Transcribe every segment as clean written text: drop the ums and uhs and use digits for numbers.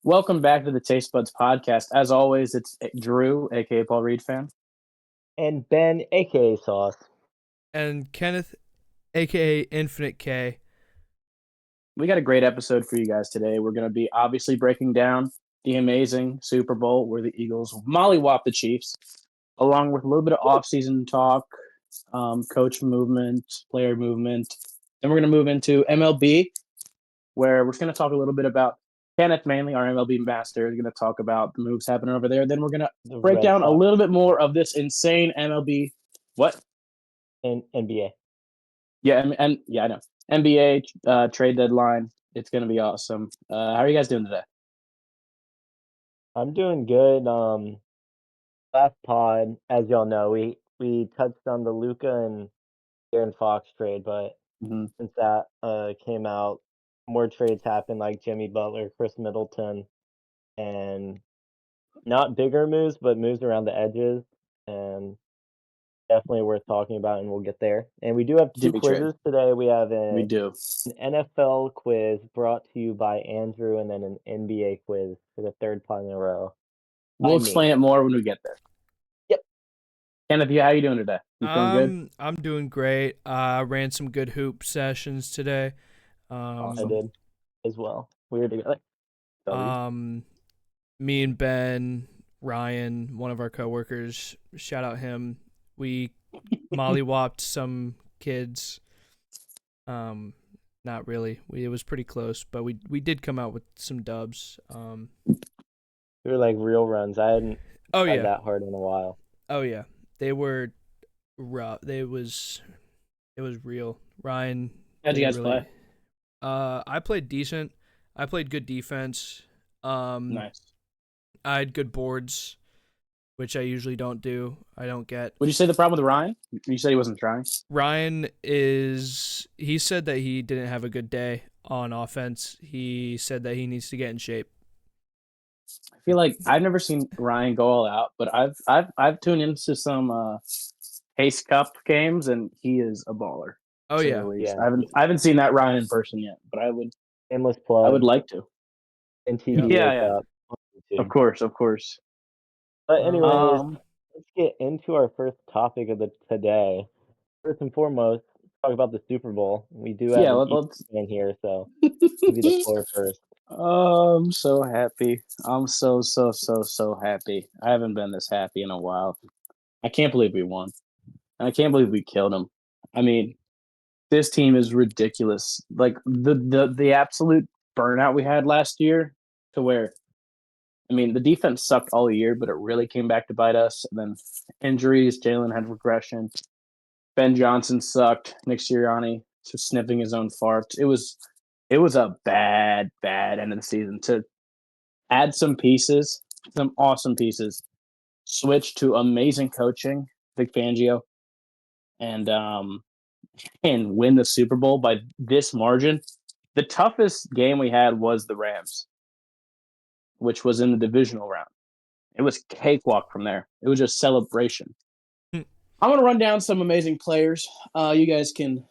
Welcome back to the TasteBuds Podcast. As always, it's Drew, aka Paul Reed fan. And Ben, aka Sauce. And Kenneth, aka Infinite K. We got a great episode for you guys today. We're going to be obviously breaking down the amazing Super Bowl where the Eagles mollywop the Chiefs, along with a little bit of offseason talk, coach movement, player movement. Then we're going to move into MLB, where we're going to talk a little bit about Kenneth, mainly our MLB master, is going to talk about the moves happening over there. Then we're going to break down a little bit more of this insane MLB. What? And NBA. Yeah, and yeah, I know. NBA trade deadline. It's going to be awesome. How are you guys doing today? I'm doing good. Last pod, as y'all know, we touched on the Luka and Aaron Fox trade, but since that came out, more trades happened like Jimmy Butler, Chris Middleton, and not bigger moves, but moves around the edges, and definitely worth talking about, and we'll get there. And we do have two quizzes today. We have an NFL quiz brought to you by Andrew, and then an NBA quiz for the third pod in a row. We'll explain it more when we get there. Yep. Kenneth, how are you doing today? You feeling good? I'm doing great. I ran some good hoop sessions today. I did as well. We were together. Me and Ben, Ryan, one of our coworkers, shout out him. We mollywopped some kids. Not really. It was pretty close, but we did come out with some dubs. They were like real runs. I hadn't tried that hard in a while. Oh yeah, they were rough. It was real. Ryan, how'd you guys play? I played decent. I played good defense. Nice. I had good boards, which I usually don't do. I don't get. Would you say the problem with Ryan? You said he wasn't trying. Ryan he said that he didn't have a good day on offense. He said that he needs to get in shape. I feel like I've never seen Ryan go all out, but I've tuned into some Ace Cup games, and he is a baller. Oh yeah. I haven't seen that Ryan in person yet, but I would. Endless plug. I would like to. And TV. Yeah. Of course. But anyway, let's get into our first topic of the today. First and foremost, talk about the Super Bowl. We do have let's in here, so give you the floor first. Oh, I'm so happy. I'm so happy. I haven't been this happy in a while. I can't believe we won. I can't believe we killed them. I mean, this team is ridiculous. Like the absolute burnout we had last year, to where, I mean, the defense sucked all year, but it really came back to bite us. And then injuries, Jalen had regression. Ben Johnson sucked. Nick Sirianni was sniffing his own farts. It was a bad end of the season. To add some pieces, some awesome pieces, switch to amazing coaching, Vic Fangio, and win the Super Bowl by this margin. The toughest game we had was the Rams, which was in the divisional round. It was cakewalk from there. It was just celebration. I'm going to run down some amazing players. You guys can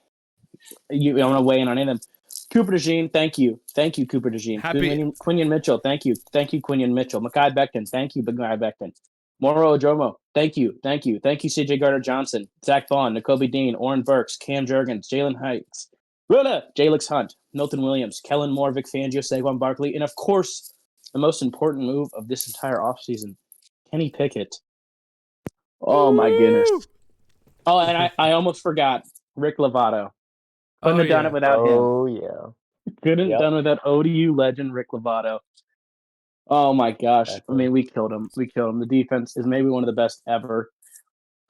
I'm going to weigh in on any of them. Cooper DeJean, thank you. Thank you, Cooper DeJean. Quinion Mitchell, thank you. Thank you, Quinion Mitchell. Mekhi Becton, thank you, Mekhi Becton. Moro Ojomo, thank you. Thank you, CJ Gardner-Johnson, Zach Vaughn, Nakobe Dean, Oren Burks, Cam Jurgens, Jalen Hurts, Jalix Hunt, Milton Williams, Kellen Moore, Vic Fangio, Saquon Barkley, and of course, the most important move of this entire offseason, Kenny Pickett. Oh, my goodness. Oh, and I almost forgot Rick Lovato. Couldn't have done it without him. Oh, yeah. Couldn't have done it without ODU legend Rick Lovato. Oh, my gosh. I mean, we killed him. The defense is maybe one of the best ever.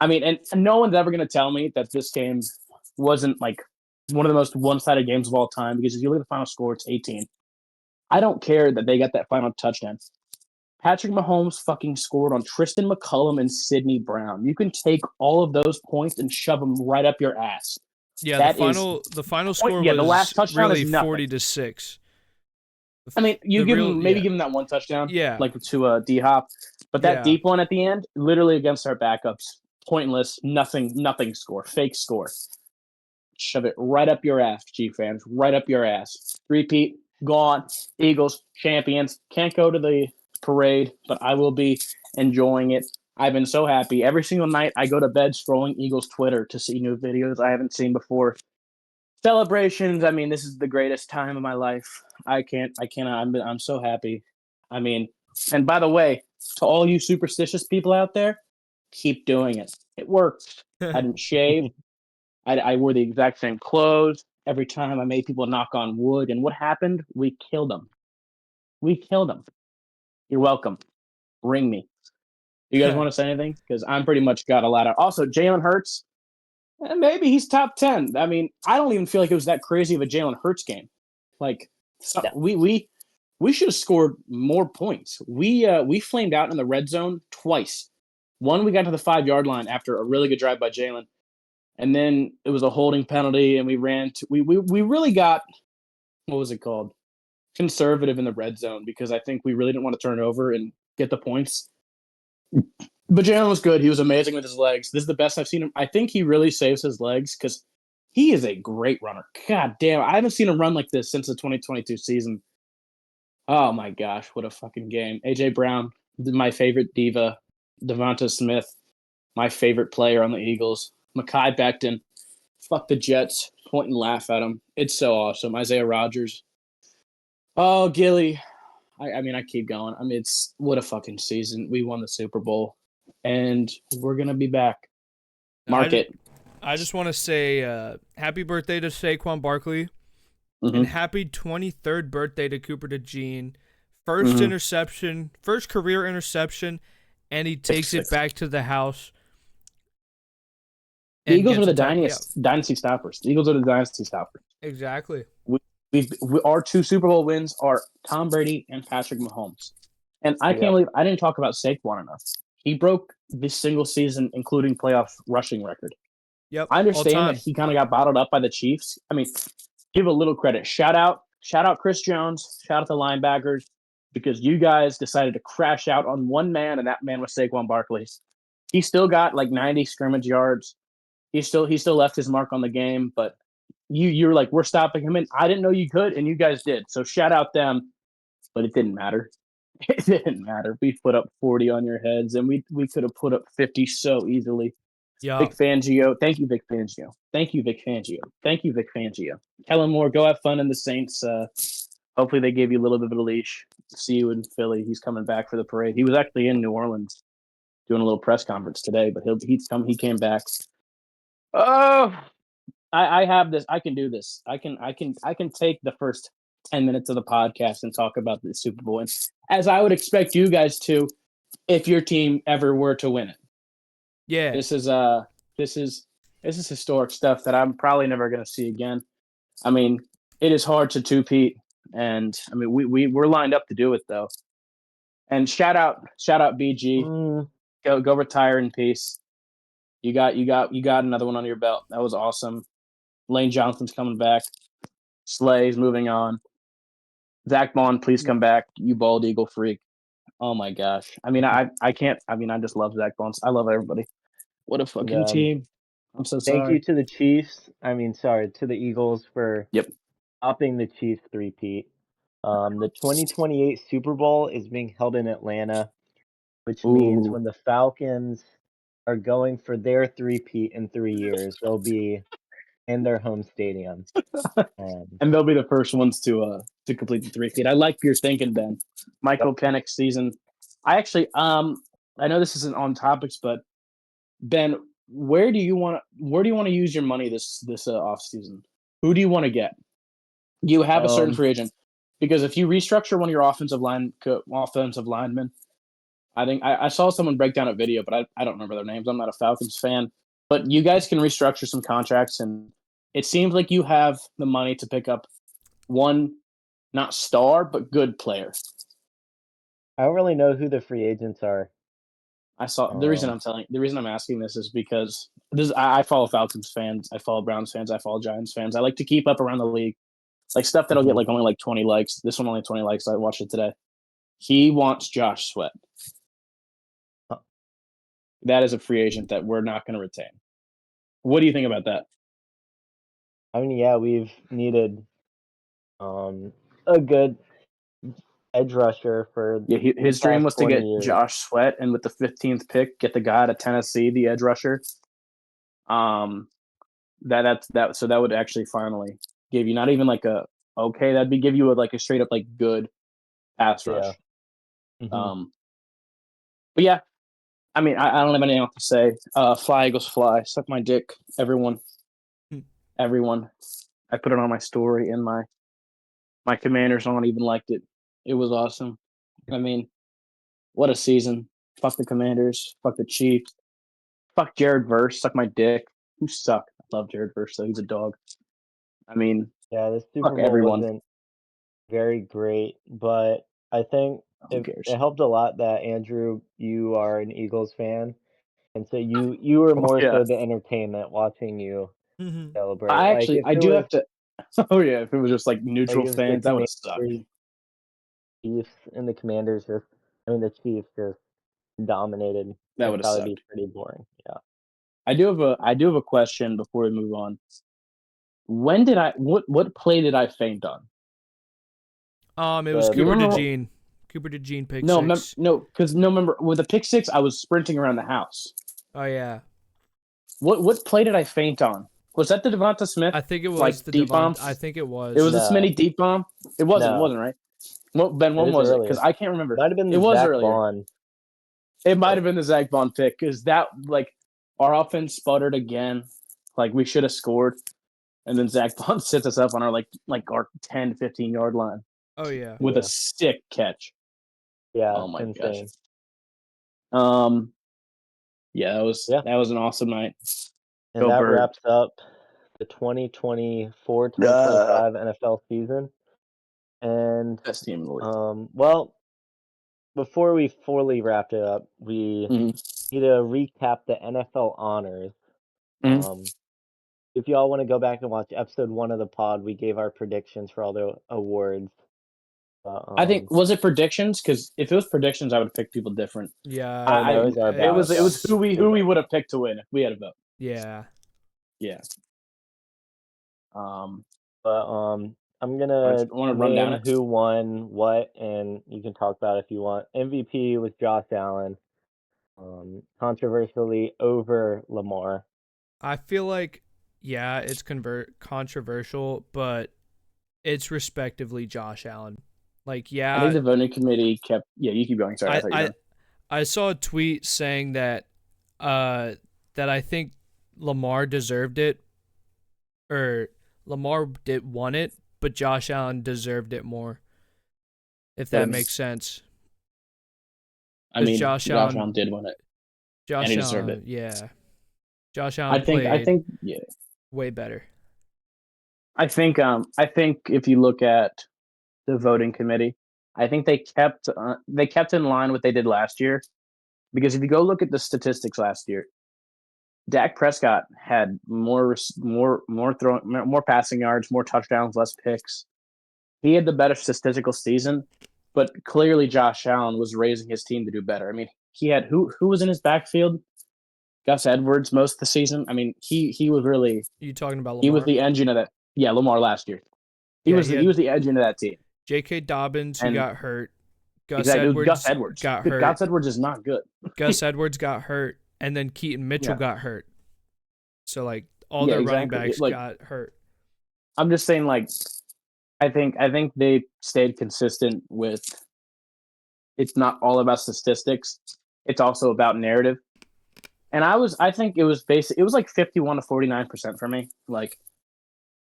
I mean, and no one's ever going to tell me that this game wasn't like one of the most one-sided games of all time, because if you look at the final score, it's 18. I don't care that they got that final touchdown. Patrick Mahomes fucking scored on Tristan McCullum and Sidney Brown. You can take all of those points and shove them right up your ass. Yeah, the final score was the last touchdown really is nothing. 40-6. I mean, give him that one touchdown, like to D-Hop, but that deep one at the end, literally against our backups, pointless, nothing score, fake score. Shove it right up your ass, G fans, right up your ass. Repeat, gone. Eagles champions. Can't go to the parade, but I will be enjoying it. I've been so happy. Every single night I go to bed scrolling Eagles Twitter to see new videos I haven't seen before. Celebrations. I mean, this is the greatest time of my life. I cannot. I'm so happy. I mean, and by the way, to all you superstitious people out there, keep doing it. It works. I didn't shave. I wore the exact same clothes. Every time I made people knock on wood. And what happened? We killed them. We killed them. You're welcome. Ring me. You guys want to say anything? Because I'm pretty much got a lot of. Also, Jalen Hurts. Maybe he's top 10. I mean, I don't even feel like it was that crazy of a Jalen Hurts game. Like, we should have scored more points. We flamed out in the red zone twice. One, we got to the 5-yard line after a really good drive by Jalen. And then it was a holding penalty, and we really got, what was it called? Conservative in the red zone, because I think we really didn't want to turn it over and get the points. But Jalen was good. He was amazing with his legs. This is the best I've seen him. I think he really saves his legs because he is a great runner. God damn, I haven't seen him run like this since the 2022 season. Oh my gosh, what a fucking game. AJ Brown, my favorite diva. Devonta Smith, my favorite player on the Eagles. Mekhi Becton, fuck the Jets, point and laugh at him. It's so awesome. Isaiah Rodgers. Oh, Gilly. I mean, I keep going. I mean, it's what a fucking season. We won the Super Bowl, and we're going to be back. Mark it. I just want to say happy birthday to Saquon Barkley, and happy 23rd birthday to Cooper DeJean. First interception, first career interception, and he takes it back to the house. The Eagles are the dynasty stoppers. The Eagles are the dynasty stoppers. Exactly. Our 2 Super Bowl wins are Tom Brady and Patrick Mahomes. And I can't believe I didn't talk about Saquon enough. He broke this single season, including playoff rushing record. Yep. I understand that he kind of got bottled up by the Chiefs. I mean, give a little credit. Shout out Chris Jones. Shout out the linebackers, because you guys decided to crash out on one man, and that man was Saquon Barkley. He still got like 90 scrimmage yards. He still left his mark on the game, but you're like, we're stopping him, and I didn't know you could, and you guys did. So shout out them, but it didn't matter. It didn't matter. We put up 40 on your heads, and we could have put up 50 so easily. Yeah. Vic Fangio. Thank you, Vic Fangio. Thank you, Vic Fangio. Thank you, Vic Fangio. Kellen Moore, go have fun in the Saints. Hopefully they gave you a little bit of a leash. See you in Philly. He's coming back for the parade. He was actually in New Orleans doing a little press conference today, but he came back. Oh, I have this. I can do this. I can take the first 10 minutes of the podcast and talk about the Super Bowl, and as I would expect you guys to, if your team ever were to win it. Yeah. This is historic stuff that I'm probably never going to see again. I mean, it is hard to two-peat, and I mean we're lined up to do it though. And shout out BG. Go retire in peace. You got another one under your belt. That was awesome. Lane Johnson's coming back. Slay's moving on. Zach Bond, please come back. You bald eagle freak. Oh my gosh. I mean, I can't. I mean, I just love Zach Bond. I love everybody. What a fucking team. I'm so sorry. Thank you to the Chiefs. To the Eagles for upping the Chiefs three-peat. The 2028 Super Bowl is being held in Atlanta, which means when the Falcons are going for their three-peat in 3 years, they'll be in their home stadium. And they'll be the first ones to complete the three-peat. I like your thinking, Ben. Michael Penix season. I actually I know this isn't on topics, but Ben, where do you want to use your money this off season? Who do you want to get? You have a certain free agent, because if you restructure one of your offensive linemen, I think I saw someone break down a video, but I don't remember their names. I'm not a Falcons fan, but you guys can restructure some contracts, and it seems like you have the money to pick up one, not star, but good player. I don't really know who the free agents are. The reason I'm asking this is because I follow Falcons fans, I follow Browns fans, I follow Giants fans. I like to keep up around the league, like stuff that'll get like only like 20 likes. This one only 20 likes. I watched it today. He wants Josh Sweat. That is a free agent that we're not going to retain. What do you think about that? I mean, yeah, we've needed a good edge rusher for Yeah, the his dream past was to 20 get years. Josh Sweat, and with the 15th pick, get the guy out of Tennessee, the edge rusher. So that would actually finally give you not even like a okay, that'd be give you like a straight up like good pass rush. Yeah. But yeah, I mean, I don't have anything else to say. Fly Eagles fly, suck my dick, everyone, everyone. I put it on my story, and my Commanders on even liked it. It was awesome. I mean, what a season! Fuck the Commanders. Fuck the Chiefs. Fuck Jared Verse. Suck my dick. Who suck? I love Jared Verse, though. He's a dog. I mean, Yeah, the Super fuck Bowl everyone. wasn't very great, but I think Who it cares? helped a lot that Andrew, you are an Eagles fan, and so you were more Yeah. so the entertainment watching you celebrate. I do have to. Oh yeah, if it was just like like neutral if the fans, that would have sucked. Commanders, Chiefs, and the Commanders the Chiefs just dominated, That it'd would have probably be sucked. pretty boring. Yeah. I do have a question before we move on. When did what play did I faint on? It was Do you Cooper remember DeJean. Cooper DeJean pick No, six. because remember with the pick six, I was sprinting around the house. Oh yeah. What play did I faint on? Was that the Devonta Smith? I think it was like the deep bomb. I think it was. It was a No. Smitty deep bomb. It No. wasn't right? Well, Ben, It when was it? earlier. Because I can't remember. Might have been It was Zach earlier. Bond. It might have been the Zach Bond pick because that like our offense sputtered again. Like we should have scored, and then Zach Bond sits us up on our like our 10, 15 yard line Oh yeah. with a sick catch. Yeah. Oh my insane. gosh. Yeah, that was an awesome night. And Go that Bird. wraps up the 2024-2025 NFL season. And Best team in the league. well, before we fully wrapped it up, we need to recap the NFL honors. If y'all want to go back and watch episode 1 of the pod, we gave our predictions for all the awards. I think was it predictions? Because if it was predictions, I would pick people different. Yeah. It was who we would have picked to win if we had a vote. Yeah. Yeah. But I'm gonna run down name who won what, and you can talk about it if you want. MVP was Josh Allen, controversially over Lamar. I feel like it's controversial, but it's respectively Josh Allen. Like I think the voting committee kept. Yeah, you keep going. Sorry, I saw a tweet saying that that I think Lamar deserved it, or Lamar won it, but Josh Allen deserved it more. If that makes sense. I mean, Josh Allen did win it. Josh and he Allen deserved it. Yeah. Josh Allen I think yeah. Way better. I think if you look at the voting committee, I think they kept in line what they did last year, because if you go look at the statistics last year, Dak Prescott had more passing yards, more touchdowns, less picks. He had the better statistical season, but clearly Josh Allen was raising his team to do better. I mean, he had who was in his backfield? Gus Edwards most of the season. I mean, he was really. You talking about Lamar? He was the engine of that. Yeah, Lamar last year. He was the engine of that team. J.K. Dobbins, who got hurt. Gus Edwards got hurt. Gus Edwards is not good. Gus Edwards got hurt, and then Keaton Mitchell got hurt. So like all their running backs got hurt. I'm just saying, like, I think they stayed consistent with. It's not all about statistics. It's also about narrative. And I think it was like 51 to 49% for me. Like,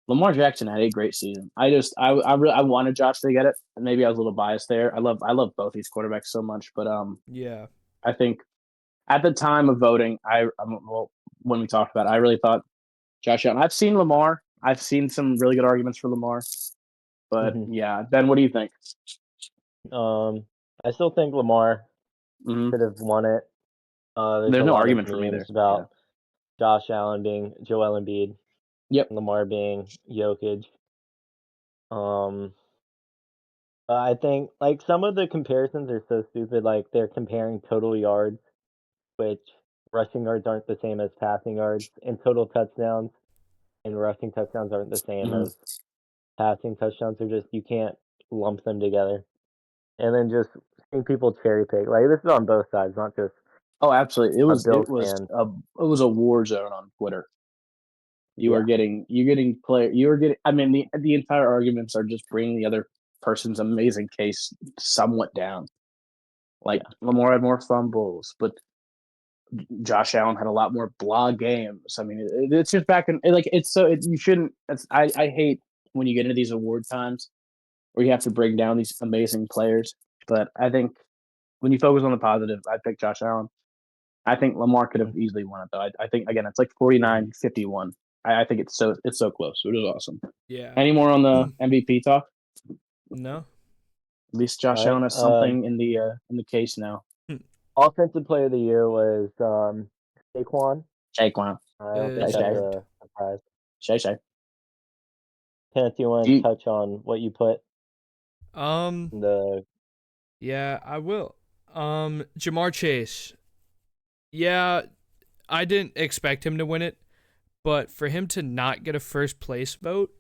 Lamar Jackson had a great season. I wanted Josh to get it, and maybe I was a little biased there. I love both these quarterbacks so much, but yeah, I think at the time of voting, when we talked about it, I really thought Josh Allen. I've seen Lamar. I've seen some really good arguments for Lamar, but yeah, Ben, what do you think? I still think Lamar could have won it. There's no argument for me there about Josh Allen being Joel Embiid. Yep. Lamar being Jokic. I think like some of the comparisons are so stupid. Like they're comparing total yards, which rushing yards aren't the same as passing yards, and total touchdowns and rushing touchdowns aren't the same as passing touchdowns. They're just you can't lump them together, and then just seeing people cherry pick. Like this is on both sides, not just Oh, absolutely. It a was Bills fan. a war zone on Twitter. You're Yeah. getting. I mean, the entire arguments are just bringing the other person's amazing case somewhat down. Like Lamar had more fumbles, but Josh Allen had a lot more blog games. I mean, it's just back in like you shouldn't. I hate when you get into these award times where you have to bring down these amazing players. But I think when you focus on the positive, I pick Josh Allen. I think Lamar could have easily won it though. I think again it's like 49-51. I think it's so close. It was awesome. Yeah. Any more on the MVP talk? No. At least Josh Allen has something in the case now. Offensive Player of the Year was Saquon. Saquon. I don't think that's a surprise. Shay. Kenneth, you want to touch on what you put? Yeah, I will. Jamar Chase. Yeah, I didn't expect him to win it, but for him to not get a first place vote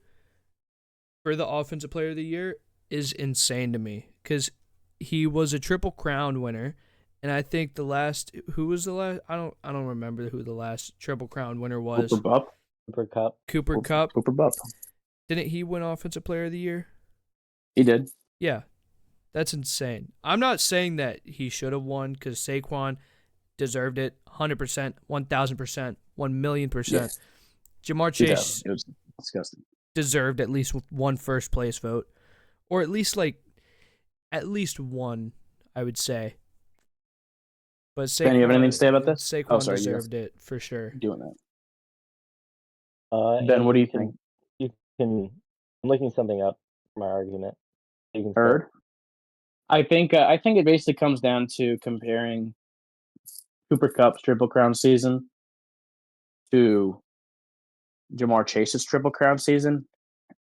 for the Offensive Player of the Year is insane to me because he was a Triple Crown winner, and I think who was the last? I don't remember who the last Triple Crown winner was. Cooper Kupp. Didn't he win Offensive Player of the Year? He did. Yeah, that's insane. I'm not saying that he should have won because Saquon deserved it 100%, 1,000%, 1,000,000%. Yeah. Jamar Chase it was disgusting. Deserved at least one first place vote, or at least one, I would say. But Saquon, Ben, you have anything to say about this? Saquon deserved it for sure. Doing that. Ben, what do you think? I'm looking something up for my argument. You can Heard. I think it basically comes down to comparing Cooper Kupp's Triple Crown season to Jamar Chase's Triple Crown season,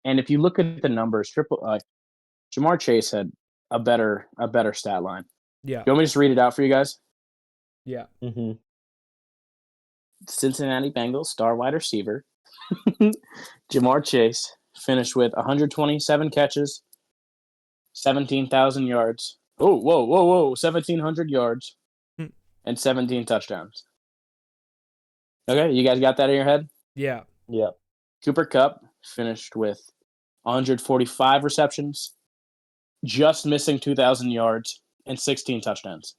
and if you look at the numbers, Jamar Chase had a better stat line. Yeah. You want me to just read it out for you guys? Yeah. Mm-hmm. Cincinnati Bengals star wide receiver Jamar Chase finished with 127 catches, 17,000 yards. Oh, whoa, 1,700 yards and 17 touchdowns. Okay, you guys got that in your head? Yeah. Yeah. Cooper Kupp finished with 145 receptions, just missing 2,000 yards and 16 touchdowns.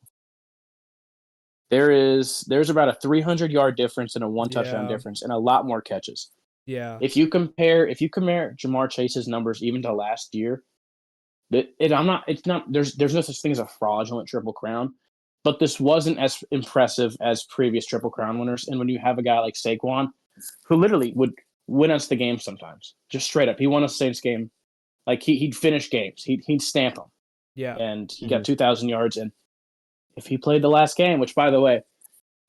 There's about a 300-yard difference and a one touchdown difference and a lot more catches. Yeah. If you compare Jamar Chase's numbers even to last year, there's no such thing as a fraudulent Triple Crown, but this wasn't as impressive as previous Triple Crown winners. And when you have a guy like Saquon, who literally would win us the game sometimes, just straight up, he won us the Saints game. Like he'd finish games, he'd stamp them. Yeah. And he got 2,000 yards. And if he played the last game, which by the way,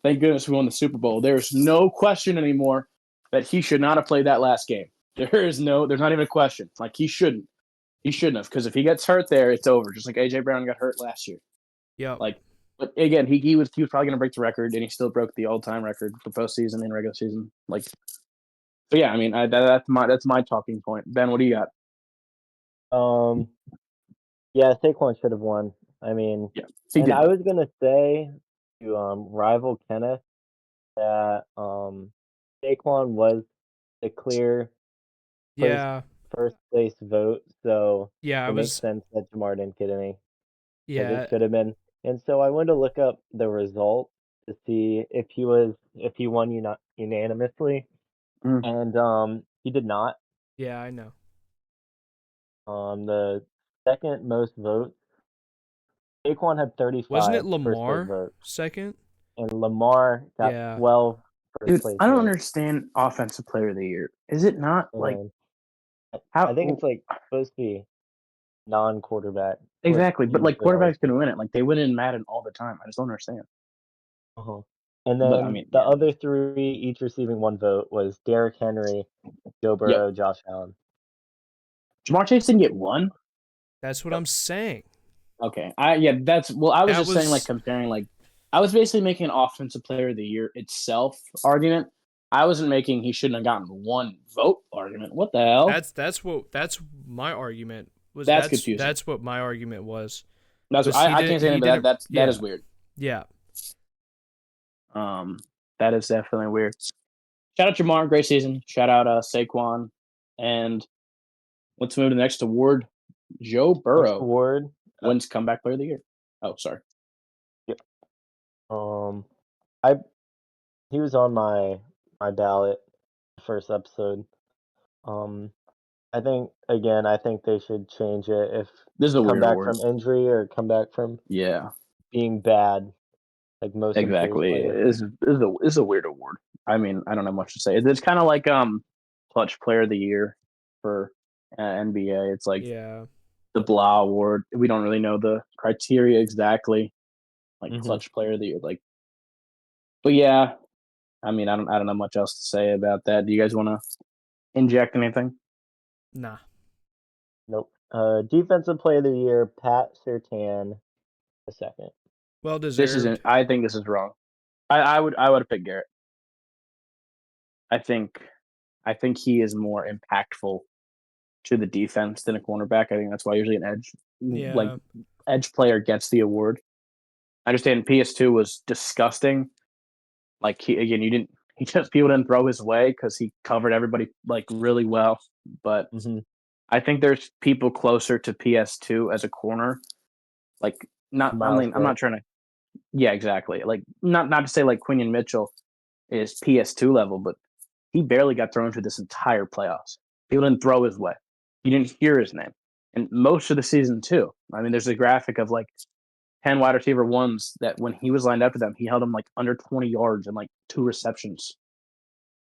thank goodness we won the Super Bowl, there's no question anymore that he should not have played that last game. There's not even a question. Like he shouldn't have, because if he gets hurt there, it's over. Just like AJ Brown got hurt last year. Yeah. But again, he was probably going to break the record, and he still broke the all-time record for postseason and regular season. So yeah, I mean, that's my talking point. Ben, what do you got? Yeah, Saquon should have won. I mean, yeah, I was gonna say to rival Kenneth that Saquon was the clear first place vote, so it makes sense that Jamar didn't get any. Yeah, it should have been. And so I wanted to look up the result to see if he won unanimously, and he did not. Yeah, I know. The second most votes, Saquon had 35. Wasn't it Lamar second? And Lamar got 12 first place. I don't understand Offensive Player of the Year. Is it not how? I think it's supposed to be non-quarterback. Exactly, but quarterbacks can win it. They win in Madden all the time. I just don't understand. And then the other three, each receiving one vote, was Derrick Henry, Joe Burrow, Josh Allen. Jamar Chase didn't get one? That's what I'm saying. Okay. I was saying comparing I was basically making an Offensive Player of the Year itself argument. I wasn't making he shouldn't have gotten one vote argument. What the hell? That's my argument. That's confusing. That's what my argument was. I can't say anything, but that is weird. Yeah. That is definitely weird. Shout out Jamar, great season. Shout out Saquon, and let's move to the next award. Joe Burrow wins Comeback Player of the Year. Oh, sorry. Yeah. He was on my ballot first episode. I think they should change it if this is a come weird back award. from injury or come back from being bad, like most exactly. This is a weird award. I mean, I don't have much to say. It's kind of like Clutch Player of the Year for NBA. It's like the blah award. We don't really know the criteria exactly. Like Clutch Player of the Year, like. But yeah, I mean, I don't know much else to say about that. Do you guys want to inject anything? Nah. Nope. Defensive Player of the Year, Pat Surtain, the second. Well deserved. I think this is wrong. I would have picked Garrett. I think he is more impactful to the defense than a cornerback. I think that's why usually an edge player gets the award. I understand PS2 was disgusting. Like people didn't throw his way because he covered everybody like really well. But I think there's people closer to PS2 as a corner. Like I'm not trying to. Yeah, exactly. Like not to say like Quinion Mitchell is PS2 level, but he barely got thrown to this entire playoffs. People didn't throw his way. You didn't hear his name, and most of the season too. I mean, there's a graphic of like 10 wide receiver ones that when he was lined up to them, he held them like under 20 yards and like 2 receptions.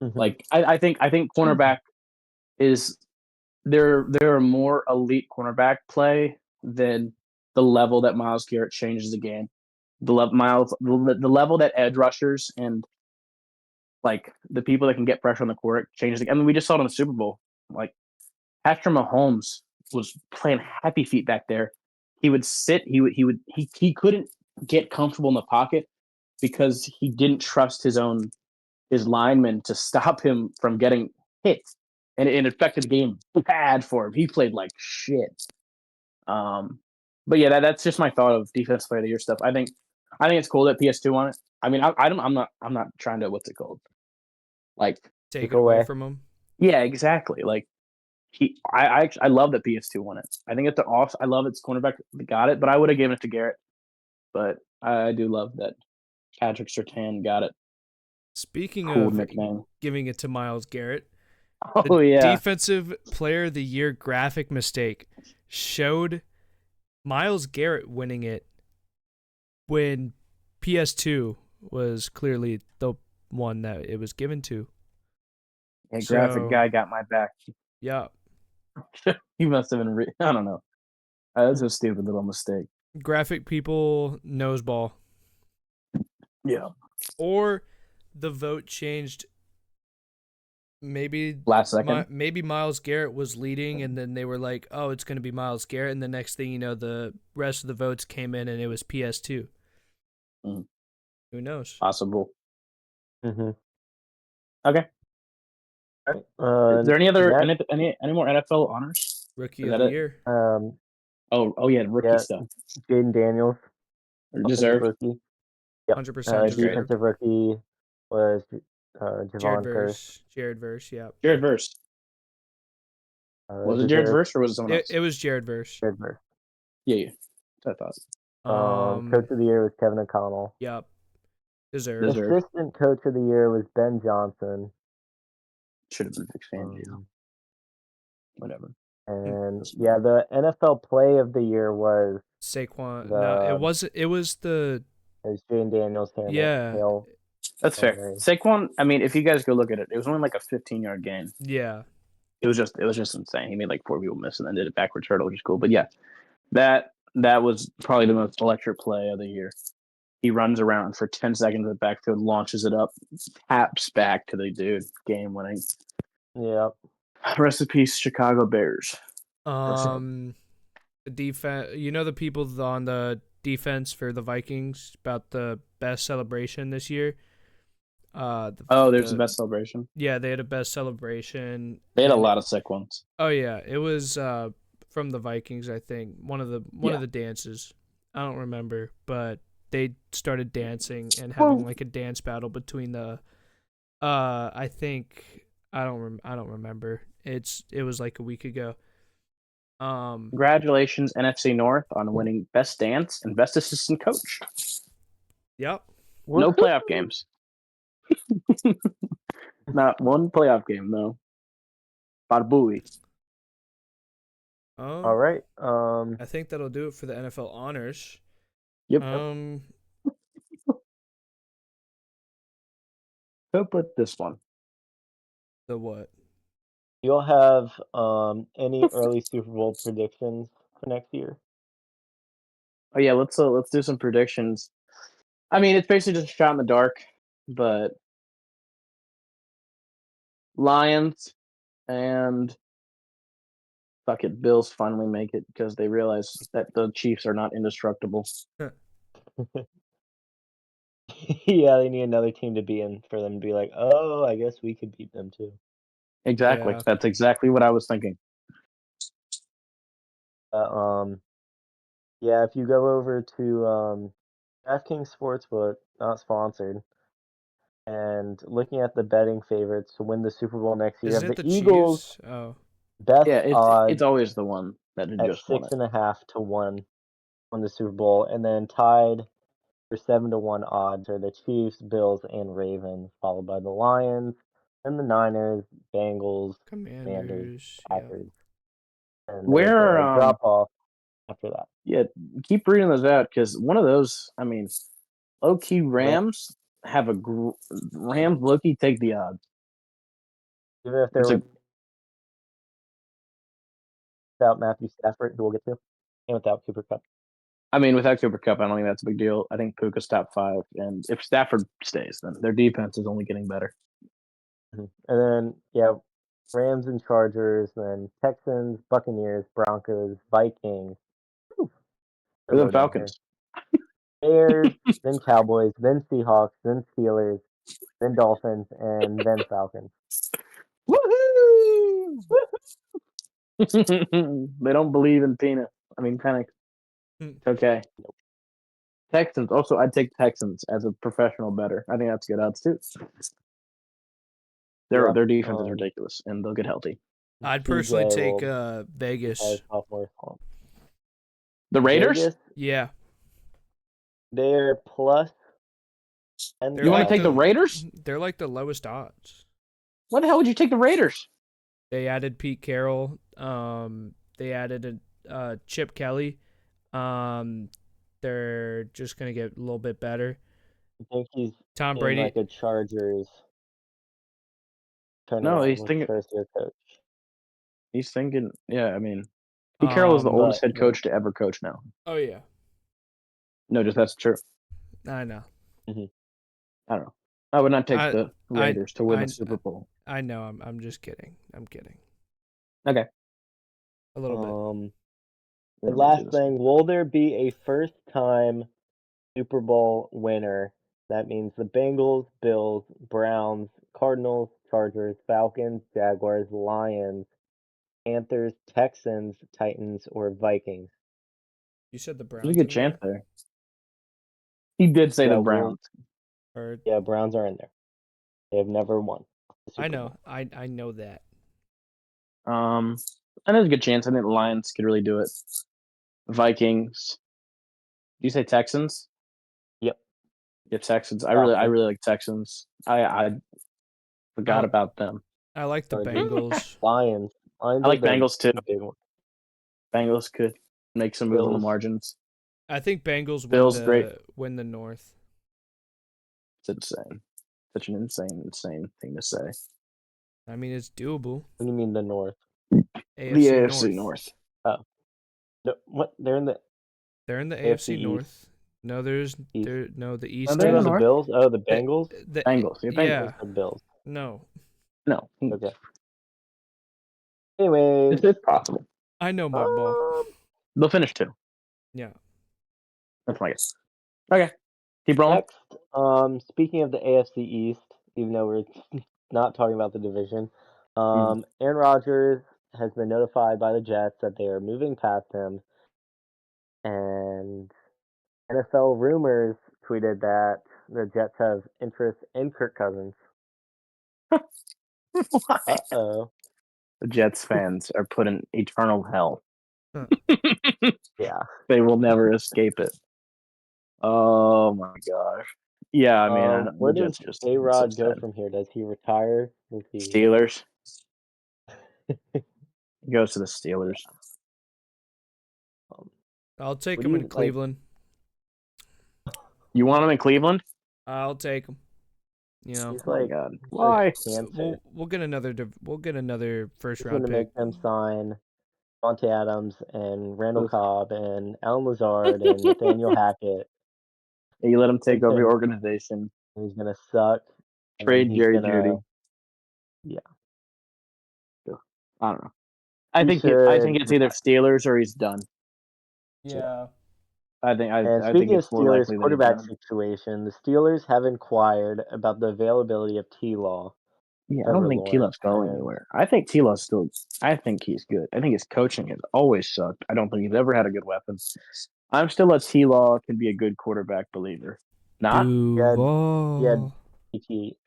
Like I think cornerback is there are more elite cornerback play than the level that Myles Garrett changes the game. The level that edge rushers and like the people that can get pressure on the court changes the game. I mean, we just saw it in the Super Bowl. Like Patrick Mahomes was playing happy feet back there. He would sit. He couldn't get comfortable in the pocket because he didn't trust his linemen to stop him from getting hit, and it affected the game bad for him. He played like shit. But yeah, that's just my thought of defense player of the year stuff. I think it's cool that PS2 on it. I mean, I'm not trying to what's it called? Like take it away from him. Yeah, exactly. Like I love that PS2 won it. I think it's I love its cornerback that got it, but I would have given it to Garrett. But I do love that Patrick Surtain got it. Speaking of giving it to Myles Garrett, Defensive Player of the Year graphic mistake showed Myles Garrett winning it when PS2 was clearly the one that it was given to. Yeah, graphic guy got my back. Yeah. He must have been. I don't know. That's a stupid little mistake. Graphic people noseball. Yeah. Or the vote changed. Maybe last second. Maybe Myles Garrett was leading, and then they were like, "Oh, it's going to be Myles Garrett," and the next thing you know, the rest of the votes came in, and it was PS2. Who knows? Possible. Okay. All right. Is there any other any more NFL honors? Rookie of the year. Oh yeah, rookie stuff. Jaden Daniels. Deserved. Rookie. Yep. 100% defensive rookie was Jared Verse, yeah. Jared Verse. Was it Jared Verse or was it someone else? It was Jared Verse. Jared Verse. Yeah. I thought. Coach of the year was Kevin O'Connell. Yep. Deserved. Assistant coach of the year was Ben Johnson. Should have been Vic Fangio. Whatever. And yeah, the NFL play of the year was Saquon. No, it wasn't. It was Jaden Daniels. Yeah. That's fair. Saquon, I mean, if you guys go look at it, it was only like a 15-yard gain. Yeah. It was just insane. He made like 4 people miss and then did a backward turtle, which is cool. But yeah, that was probably the most electric play of the year. He runs around for 10 seconds in the backfield, launches it up, taps back to the dude, game winning. Yeah. Rest in peace, Chicago Bears. The defense. You know the people on the defense for the Vikings about the best celebration this year. There's the best celebration. Yeah, they had a best celebration. They had a lot of sick ones. Oh yeah, it was from the Vikings, I think. One of the dances. I don't remember, but they started dancing and having like a dance battle between the I think I don't remember. It was like a week ago. Congratulations, NFC North, on winning Best Dance and Best Assistant Coach. Yep. No playoff games. Not one playoff game, no. Bada booey. All right. I think that'll do it for the NFL honors. Yep. Who put this one? The what? You'll have any early Super Bowl predictions for next year? Oh yeah, let's do some predictions. I mean, it's basically just a shot in the dark, but Lions and fuck it, Bills finally make it because they realize that the Chiefs are not indestructible. Yeah, they need another team to be in for them to be like, oh, I guess we could beat them too. Exactly. Yeah. That's exactly what I was thinking. Yeah, if you go over to DraftKings Sportsbook, not sponsored, and looking at the betting favorites to win the Super Bowl next year, you Isn't have it the the Eagles Chiefs? Oh. best Yeah, odds it's always the one that had at just won it. 6.5 to 1 on the Super Bowl, and then tied for 7 to 1 odds are the Chiefs, Bills, and Ravens, followed by the Lions, and the Niners, Bengals, Commanders. Packers, and there's Where a drop off after that. Yeah, keep reading those out because one of those, I mean, low key Rams have Rams low key take the odds. Even if they're without Matthew Stafford, who we'll get to, and without Cooper Kupp. I mean, without Cooper Kupp, I don't think that's a big deal. I think Puka's top 5, and if Stafford stays, then their defense is only getting better. And then Rams and Chargers, then Texans, Buccaneers, Broncos, Vikings. And then Falcons. Bears, then Cowboys, then Seahawks, then Steelers, then Dolphins, and then Falcons. Woohoo! They don't believe in peanut. I mean, panic. It's okay. Texans. Also, I'd take Texans as a professional bettor. I think that's good odds too. Their defense is ridiculous, and they'll get healthy. I'd personally take Vegas. The Raiders? Vegas, yeah. They're plus. And you want to take the Raiders? They're like the lowest odds. What the hell would you take the Raiders? They added Pete Carroll. They added a Chip Kelly. They're just gonna get a little bit better. I think he's Tom Brady, like a Chargers. No, he's thinking first year coach. He's thinking, yeah. I mean, Pete Carroll is the oldest head coach to ever coach now. Oh yeah. No, just that's true. I know. Mm-hmm. I don't know. I would not take the Raiders to win the Super Bowl. I know. I'm just kidding. I'm kidding. Okay. A little bit. The last thing, will there be a first-time Super Bowl winner? That means the Bengals, Bills, Browns, Cardinals, Chargers, Falcons, Jaguars, Lions, Panthers, Texans, Titans, or Vikings. You said the Browns. There's a good chance there. He did say the Browns. Yeah, Browns are in there. They have never won. I know. I know that. And there's a good chance. I think the Lions could really do it. Vikings. Do you say Texans? Yep. Yeah, Texans. I really like Texans. I forgot about them. I like the Bengals. Lions. I like Bengals too. Bengals could make some moves on the margins. I think Bengals win the North. It's insane. Such an insane thing to say. I mean, it's doable. What do you mean the North? The AFC North. Oh. What? They're in the AFC North. No, the East. They're the Bills. Oh, the Bengals. The Bengals. Yeah. The Bills. No. Okay. Anyways, it's possible. I know my ball. They'll finish 2. Yeah. That's my guess. Okay. Keep rolling. Next, speaking of the AFC East, even though we're not talking about the division, Aaron Rodgers has been notified by the Jets that they are moving past him, and NFL Rumors tweeted that the Jets have interest in Kirk Cousins. Why? Uh-oh. The Jets fans are put in eternal hell. Yeah. They will never escape it. Oh my gosh. Yeah, I mean, Where the does Jets just A-Rod so go sad. from here? Does he retire? Does he... Steelers. He goes to the Steelers. I'll take what him do in you, Cleveland. You want him in Cleveland? I'll take him. You know, He's Oh my like, God. he's Why? like cancer. we'll get another first He's going round to pick. make them sign Monte Adams and Randall Oof. Cobb and Alan Lazard and Nathaniel Hackett. You let him take over your organization. He's going to suck. Trade Jerry Jeudy. Yeah. I don't know. I think it's either Steelers or he's done. Yeah. I think speaking it's of more Steelers likely that quarterback he's done. situation, the Steelers have inquired about the availability of T-Law. Yeah, I don't think T-Law's going anywhere. I think T-Law's still. I think he's good. I think his coaching has always sucked. I don't think he's ever had a good weapon. I'm still a T-Law can be a good quarterback believer. Not Duval.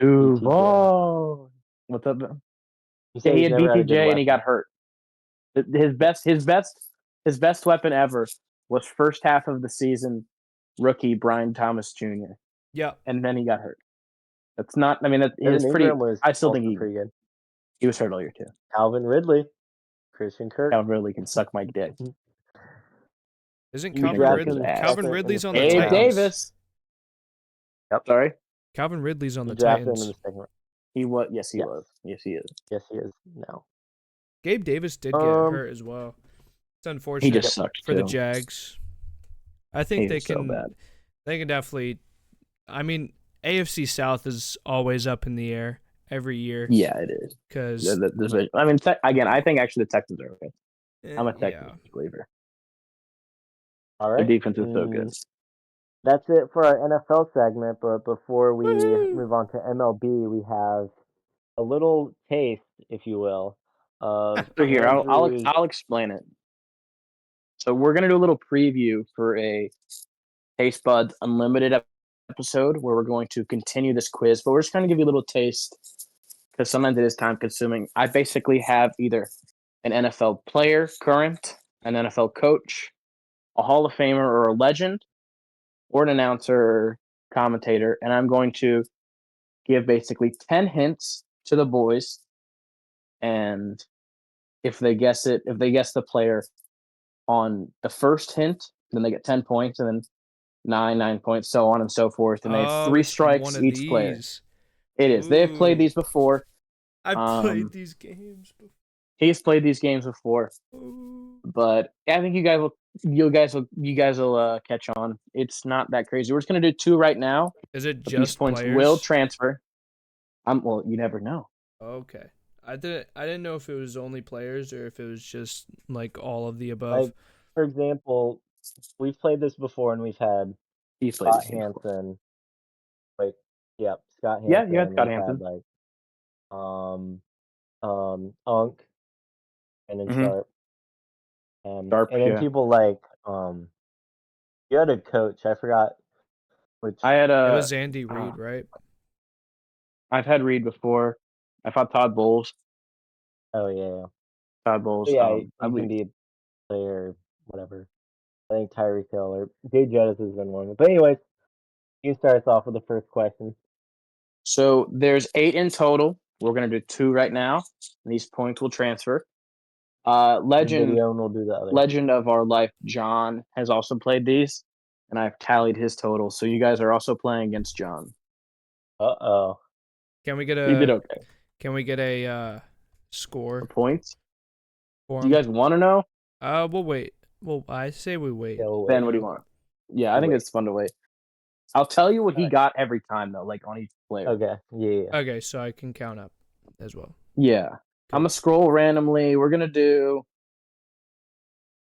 Duval. What's up, man? Yeah, he had BTJ and he got hurt. His best weapon ever was first half of the season rookie Brian Thomas Jr. Yeah, and then he got hurt. That's not. I mean, Evan Ingram was I still think pretty good. He was hurt all year too. Calvin Ridley, Christian Kirk. Calvin Ridley can suck my dick. Isn't Calvin Ridley's on the Titans? Gabe Davis. Yep. Sorry. Calvin Ridley's on the Titans. He was. Yes, he was. Yes, he is. Yes, he is now. Gabe Davis did get hurt as well. It's unfortunate. He just sucked for the Jags. I think they can. So bad. They can definitely. I mean, AFC South is always up in the air every year. Yeah, it is. Because I mean, again, I think actually the Texans are okay. I'm a Texans believer. All right. Their defense is so good. That's it for our NFL segment. But before we move on to MLB, we have a little taste, if you will, of here. I'll explain it. So we're gonna do a little preview for a TasteBuds Unlimited episode where we're going to continue this quiz, but we're just going to give you a little taste because sometimes it is time consuming. I basically have either an NFL player, current, an NFL coach, a Hall of Famer or a legend, or an announcer or commentator, and I'm going to give basically 10 hints to the boys, and if they guess the player on the first hint, then they get 10 points, and then 9 points, so on and so forth, and they have 3 strikes each player. It is. They have played these before. I've played these games before. He's played these games before, but I think you guys will catch on. It's not that crazy. We're just gonna do 2 right now. Is it just these points players? Will transfer? Well, you never know. Okay, I didn't know if it was only players or if it was just like all of the above. Like, for example, we've played this before, and we've had Scott Hansen. Scott Hansen. Yeah, you had Scott Hansen. Unk, and then Sharp. And then people like you had a coach. I forgot which. It was Andy Reid, right? I've had Reid before. I fought Todd Bowles. Oh yeah. Todd Bowles. Yeah, you can be a player, whatever. I think Tyreek Hill or Jay Jettis has been one. But anyways, you start us off with the first question. So there's 8 in total. We're gonna do 2 right now. And these points will transfer. Legend of our life, John, has also played these, and I've tallied his total. So you guys are also playing against John. Uh-oh. Can we get He did okay. Can we get a score? For points? Do you guys want to know? We'll wait. Well, I say we wait. Ben, what do you want? Yeah, I think it's fun to wait. I'll tell you what he got every time, though, like on each player. Okay, yeah. Okay, so I can count up as well. Yeah. Good. I'm going to scroll randomly. We're going to do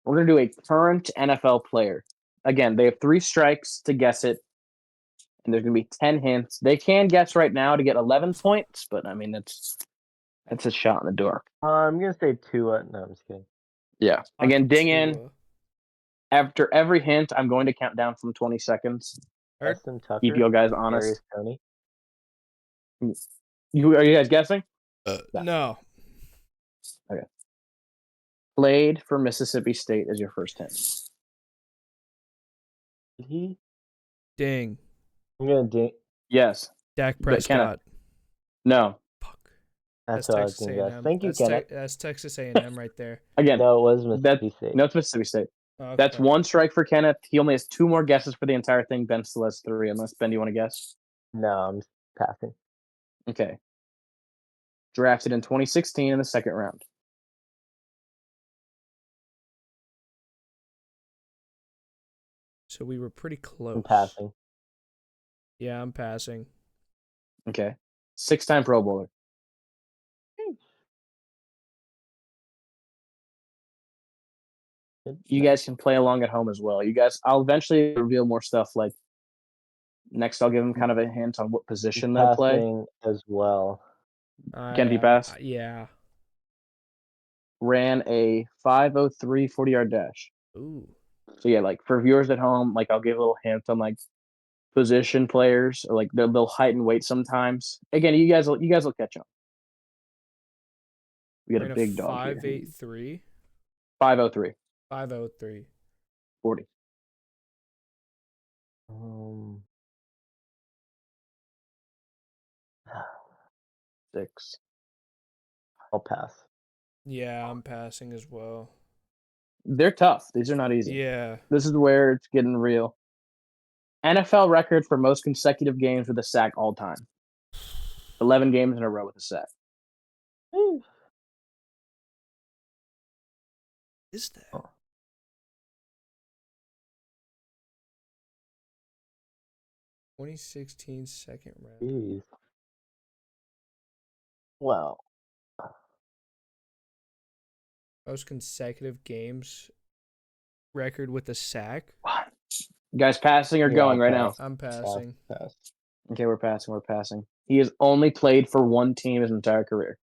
a current NFL player. Again, they have 3 strikes to guess it, and there's going to be 10 hints. They can guess right now to get 11 points, but, I mean, It's a shot in the dark. I'm gonna say Tua. No, I'm just kidding. Yeah. Again, ding in. Tua. After every hint, I'm going to count down from 20 seconds. Justin Tucker. Keep you guys honest. Tony. Are you guys guessing? No. Okay. Played for Mississippi State as your first hint. Did he? Ding. I'm gonna ding. Yes. Dak Prescott. No. Fuck. That's what I was Texas gonna A&M. guess. Thank you, Kenneth. That's Texas A&M right there. Again. No, it was Mississippi State. No, it's Mississippi State. Okay. That's one strike for Kenneth. He only has 2 more guesses for the entire thing. Ben still has 3. Unless, Ben, do you want to guess? No, I'm passing. Okay. Drafted in 2016 in the second round. So we were pretty close. I'm passing. Yeah, I'm passing. Okay. 6-time Pro Bowler. You guys can play along at home as well. You guys, I'll eventually reveal more stuff. Like next, I'll give them kind of a hint on what position they'll play as well. Can you pass? Yeah. Ran a 5.03 40-yard dash. Ooh. So yeah, like for viewers at home, like I'll give a little hint on like position players, or like they'll height and weight sometimes. Again, you guys will catch up. We got a big dog here. 5.83. 5.03. 5.03. 40. Six. I'll pass. Yeah, I'm passing as well. They're tough. These are not easy. Yeah. This is where it's getting real. NFL record for most consecutive games with a sack all time. 11 games in a row with a sack. Is that? Oh. (2016) second round. Jeez. Wow. Most consecutive games record with a sack. What? You guys passing or going right now? I'm passing. Pass. Okay, we're passing. He has only played for one team his entire career.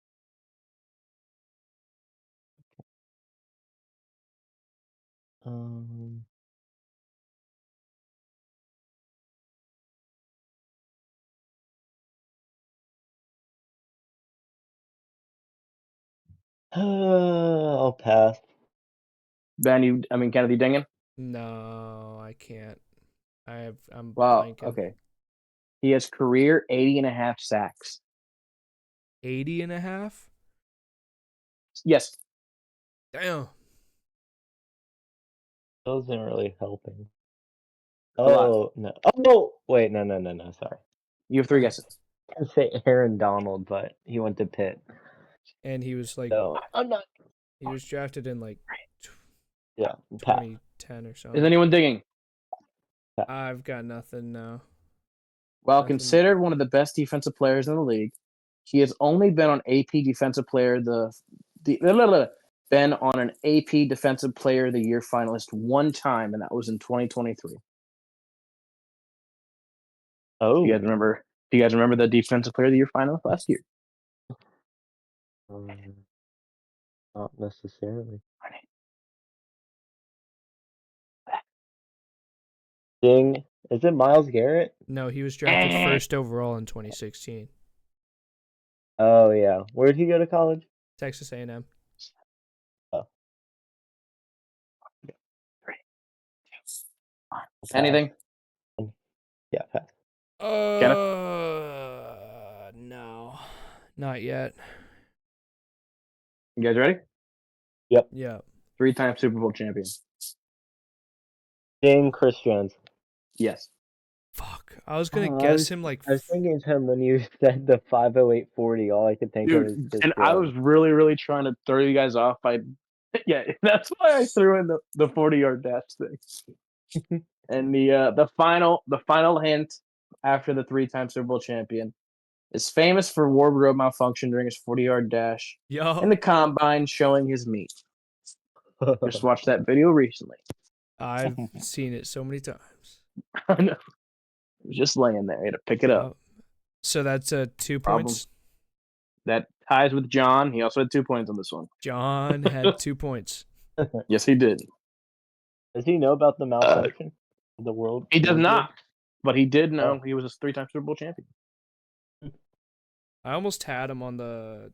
I'll pass. Ben, Kennedy dinging? No, I can't. I'm Wow, blanking. okay. He has career 80.5 sacks. 80.5? Yes. Damn. Those aren't really helping. Oh, no. Oh, wait, no, sorry. You have 3 guesses. I was going to say Aaron Donald, but he went to Pitt. And he was like, no, I'm not. He was drafted in like 2010 or something. Is anyone digging? I've got nothing now. Well, considered one of the best defensive players in the league, he has only been on AP Defensive Player been on an AP Defensive Player of the Year finalist one time, and that was in 2023. Oh, do you guys remember the Defensive Player of the Year finalist last year? Not necessarily. Ding. Is it Myles Garrett? No, he was drafted first overall in 2016. Oh, yeah. Where did he go to college? Texas A&M. Oh. Anything? Yeah, pass. No. Not yet. You guys ready? Yep. Yeah. 3-time Super Bowl champion. Ding, Chris Jones. Yes. Fuck. I was going to guess him like... I was thinking him when you said the 50840. All I could think of is Chris Jones. I was really, really trying to throw you guys off by... Yeah, that's why I threw in the 40-yard dash thing. And the final hint after the 3-time Super Bowl champion is famous for wardrobe malfunction during his 40-yard dash in the combine showing his meat. Just watched that video recently. I've seen it so many times. I know. It was just laying there. I had to pick it up. So that's 2 points? That ties with John. He also had 2 points on this one. John had 2 points. Yes, he did. Does he know about the malfunction of the world? He does not, but he did know Oh. he was a 3-time Super Bowl champion. I almost had him on the,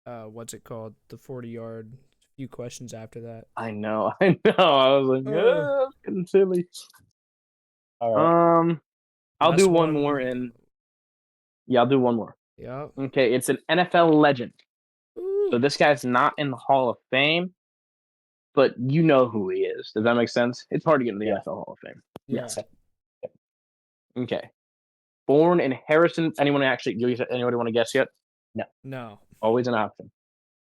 what's it called? The 40-yard. Few questions after that. I know. I was like, it's getting silly. All right. I'll do Last one more, and I'll do one more. Yeah. Okay, it's an NFL legend. Ooh. So this guy's not in the Hall of Fame, but you know who he is. Does that make sense? It's hard to get in the NFL Hall of Fame. Yeah. Okay. Born in Harrison. Anybody want to guess yet? No. Always an option.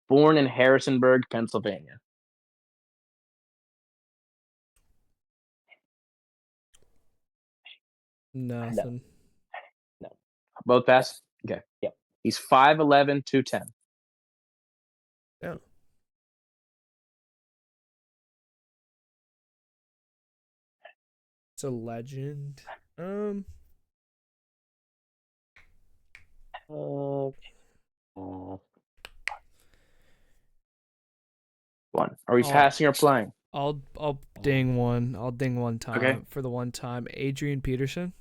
Born in Harrisonburg, Pennsylvania. Nothing. No. Both pass? Okay. Yep. He's 5'11", 210. Yeah. It's a legend. One. Are we passing or playing? I'll ding one. I'll ding one time. Okay. For the one time. Adrian Peterson.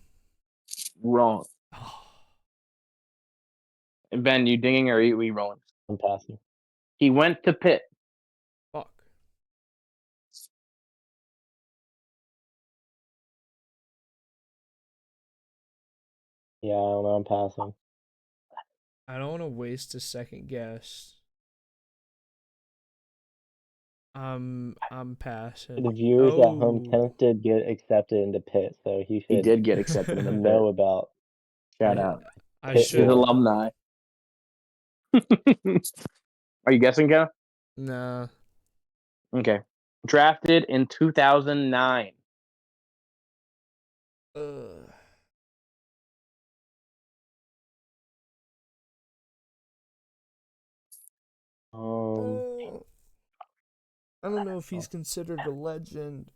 Wrong. And Ben, you dinging or are we rolling? I'm passing. He went to Pitt. Fuck. Yeah, I don't know. I'm passing. I don't want to waste a second guess. I'm passing. The viewers at home, Kenneth did get accepted into Pitt, so he should. He did get accepted into Pitt. Know about. Shout out. I Pitt should. alumni. Are you guessing, Ken? Nah. Okay. Drafted in 2009. I don't know if he's considered a legend.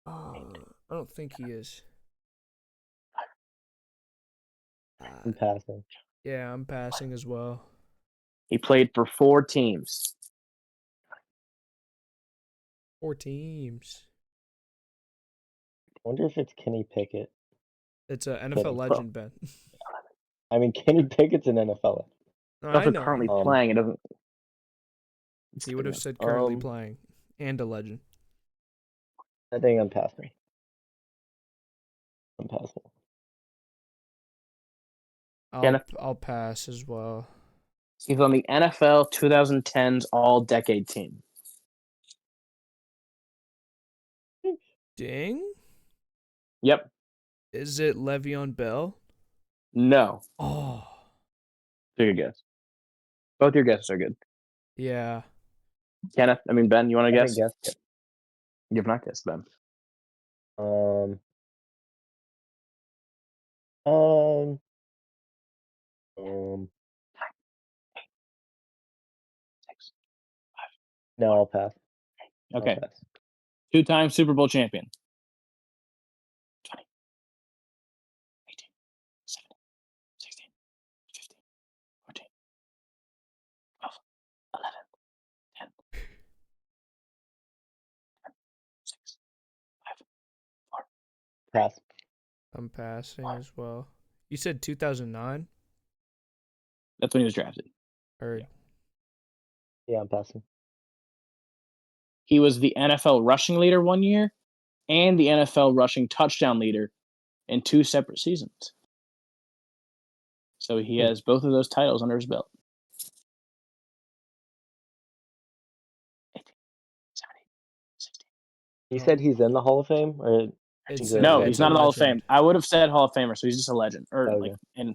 I don't think he is. I'm passing. Yeah, I'm passing as well. He played for 4 teams. 4 teams. I wonder if it's Kenny Pickett. It's an NFL legend, Ben. I mean, Kenny Pickett's an NFL. I know. Currently playing. It doesn't. He would have said currently playing and a legend. I think I'm passing. I'll pass as well. He's on the NFL 2010s All-Decade team. Ding? Yep. Is it Le'Veon Bell? No. Oh. Take a guess. Both your guesses are good. Yeah. Ben, you want to guess? I guessed it. You have not guessed, Ben. No, I'll pass. Okay. 2-time Super Bowl champion. 20, 18, 17, 16, 15, 14, 12, 11, 10, 6, 5, 4. Pass. I'm passing as well. You said 2009? That's when he was drafted. Heard. Yeah, I'm passing. He was the NFL rushing leader one year and the NFL rushing touchdown leader in 2 separate seasons. So he has both of those titles under his belt. 18, 17, 16. You said he's in the Hall of Fame? Or no, he's not in the Hall of Fame. I would have said Hall of Famer, so he's just a legend. And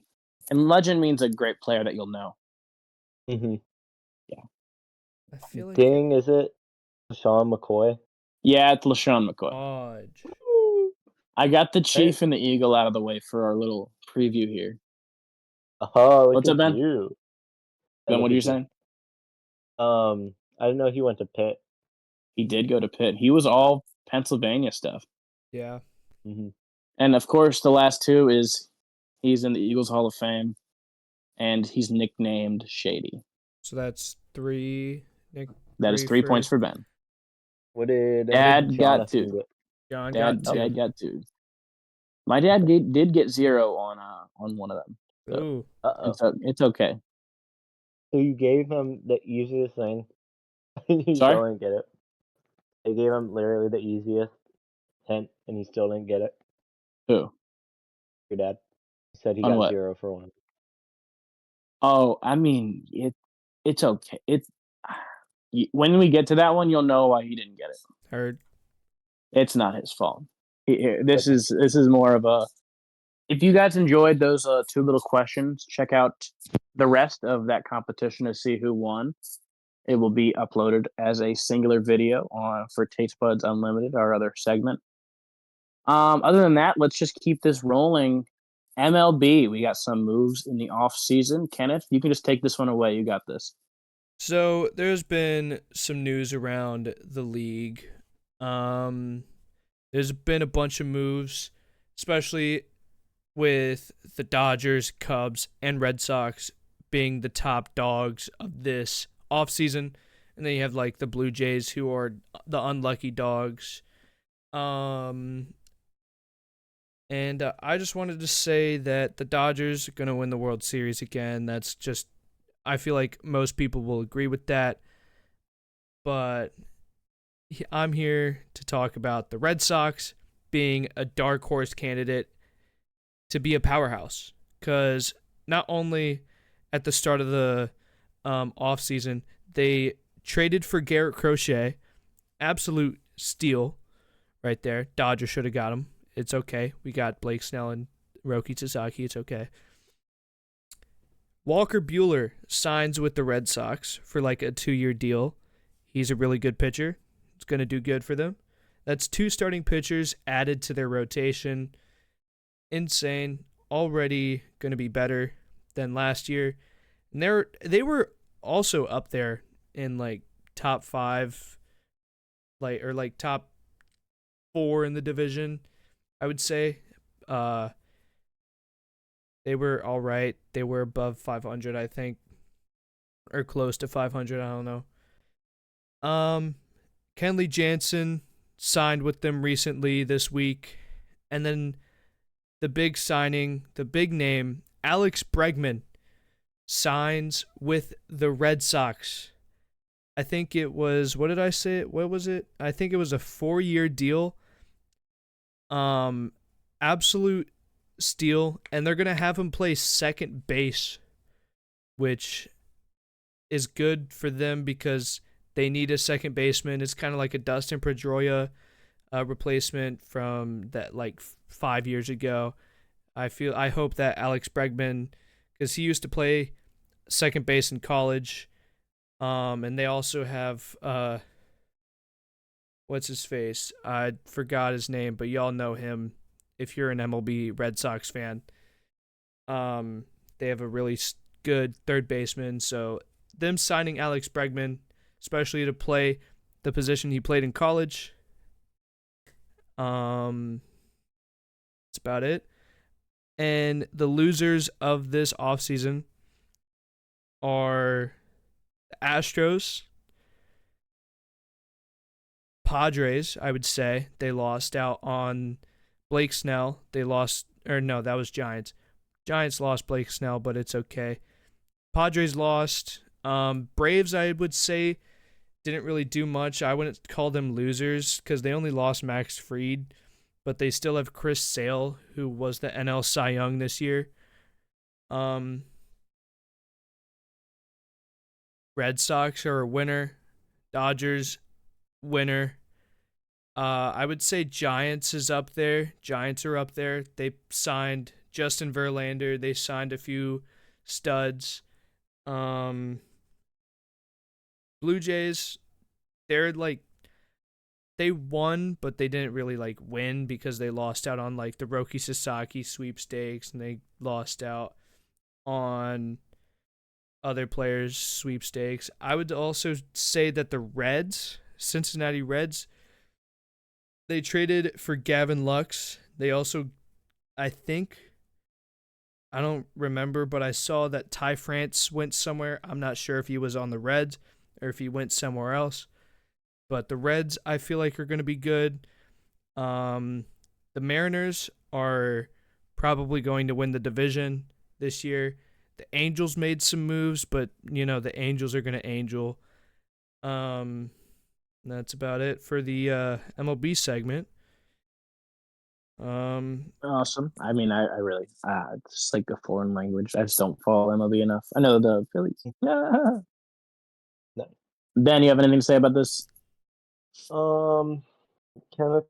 legend means a great player that you'll know. Mm-hmm. Yeah. I feel like Ding, is it LaShawn McCoy? Yeah, it's LaShawn McCoy. I got the Chief and the Eagle out of the way for our little preview here. Oh, what's up, Ben? Ben, what are you saying? I didn't know he went to Pitt. He did go to Pitt. He was all Pennsylvania stuff. Yeah. Mm-hmm. And of course, the last two is he's in the Eagles Hall of Fame, and he's nicknamed Shady. So that's 3. Nick, That is 3 points for Ben. What did Dad got Jonathan 2. get? John got 2. Dad got 2. My dad did get 0 on one of them. So Ooh. it's okay. So you gave him the easiest thing. You Sorry? still didn't get it. They gave him literally the easiest hint, and he still didn't get it. Who? Your dad. He said he On got what? 0 for 1. Oh, I mean, it's okay. When we get to that one, you'll know why he didn't get it. Heard. It's not his fault. This is more of a. If you guys enjoyed those 2 little questions, check out the rest of that competition to see who won. It will be uploaded as a singular video for TasteBuds Unlimited, our other segment. Other than that, let's just keep this rolling. MLB, we got some moves in the off season. Kenneth, you can just take this one away. You got this. So there's been some news around the league. There's been a bunch of moves, especially with the Dodgers, Cubs, and Red Sox being the top dogs of this offseason. And then you have like the Blue Jays, who are the unlucky dogs. And I just wanted to say that the Dodgers are going to win the World Series again. That's just, I feel like most people will agree with that. But I'm here to talk about the Red Sox being a dark horse candidate to be a powerhouse. Because not only at the start of the offseason, they traded for Garrett Crochet. Absolute steal right there. Dodgers should have got him. It's okay. We got Blake Snell and Roki Sasaki. It's okay. Walker Buehler signs with the Red Sox for like a 2-year deal. He's a really good pitcher. It's going to do good for them. That's 2 starting pitchers added to their rotation. Insane. Already going to be better than last year. And they were also up there in like top 5, like top 4 in the division. I would say they were all right. They were above 500, I think, or close to 500. I don't know. Kenley Jansen signed with them recently this week, and then the big signing, the big name, Alex Bregman signs with the Red Sox. I think it was, what did I say? What was it? I think it was a 4-year deal. Absolute steal, and they're gonna have him play second base, which is good for them because they need a second baseman. It's kind of like a Dustin Pedroia replacement from that like 5 years ago. I hope that Alex Bregman, because he used to play second base in college, and they also have what's his face? I forgot his name, but y'all know him if you're an MLB Red Sox fan. They have a really good third baseman, so them signing Alex Bregman, especially to play the position he played in college, that's about it. And the losers of this offseason are the Astros, Padres. I would say they lost out on Blake Snell. That was Giants. Giants lost Blake Snell, but it's okay. Padres lost. Braves, I would say, didn't really do much. I wouldn't call them losers because they only lost Max Fried, but they still have Chris Sale, who was the NL Cy Young this year. Red Sox are a winner. Dodgers, winner. I would say Giants is up there. Giants are up there. They signed Justin Verlander. They signed a few studs. Blue Jays, they're like, they won, but they didn't really like win because they lost out on like the Roki Sasaki sweepstakes, and they lost out on other players' sweepstakes. I would also say that the Reds, Cincinnati Reds, they traded for Gavin Lux. They also, I think I don't remember, but I saw that Ty France went somewhere. I'm not sure if he was on the Reds or if he went somewhere else. But the Reds, I feel like, are going to be good. The Mariners are probably going to win the division this year. The Angels made some moves, but, the Angels are going to angel. That's about it for the MLB segment. Awesome. I mean, I really, it's just like a foreign language. I just don't follow MLB enough. I know the Phillies. No. Ben, you have anything to say about this? Kenneth,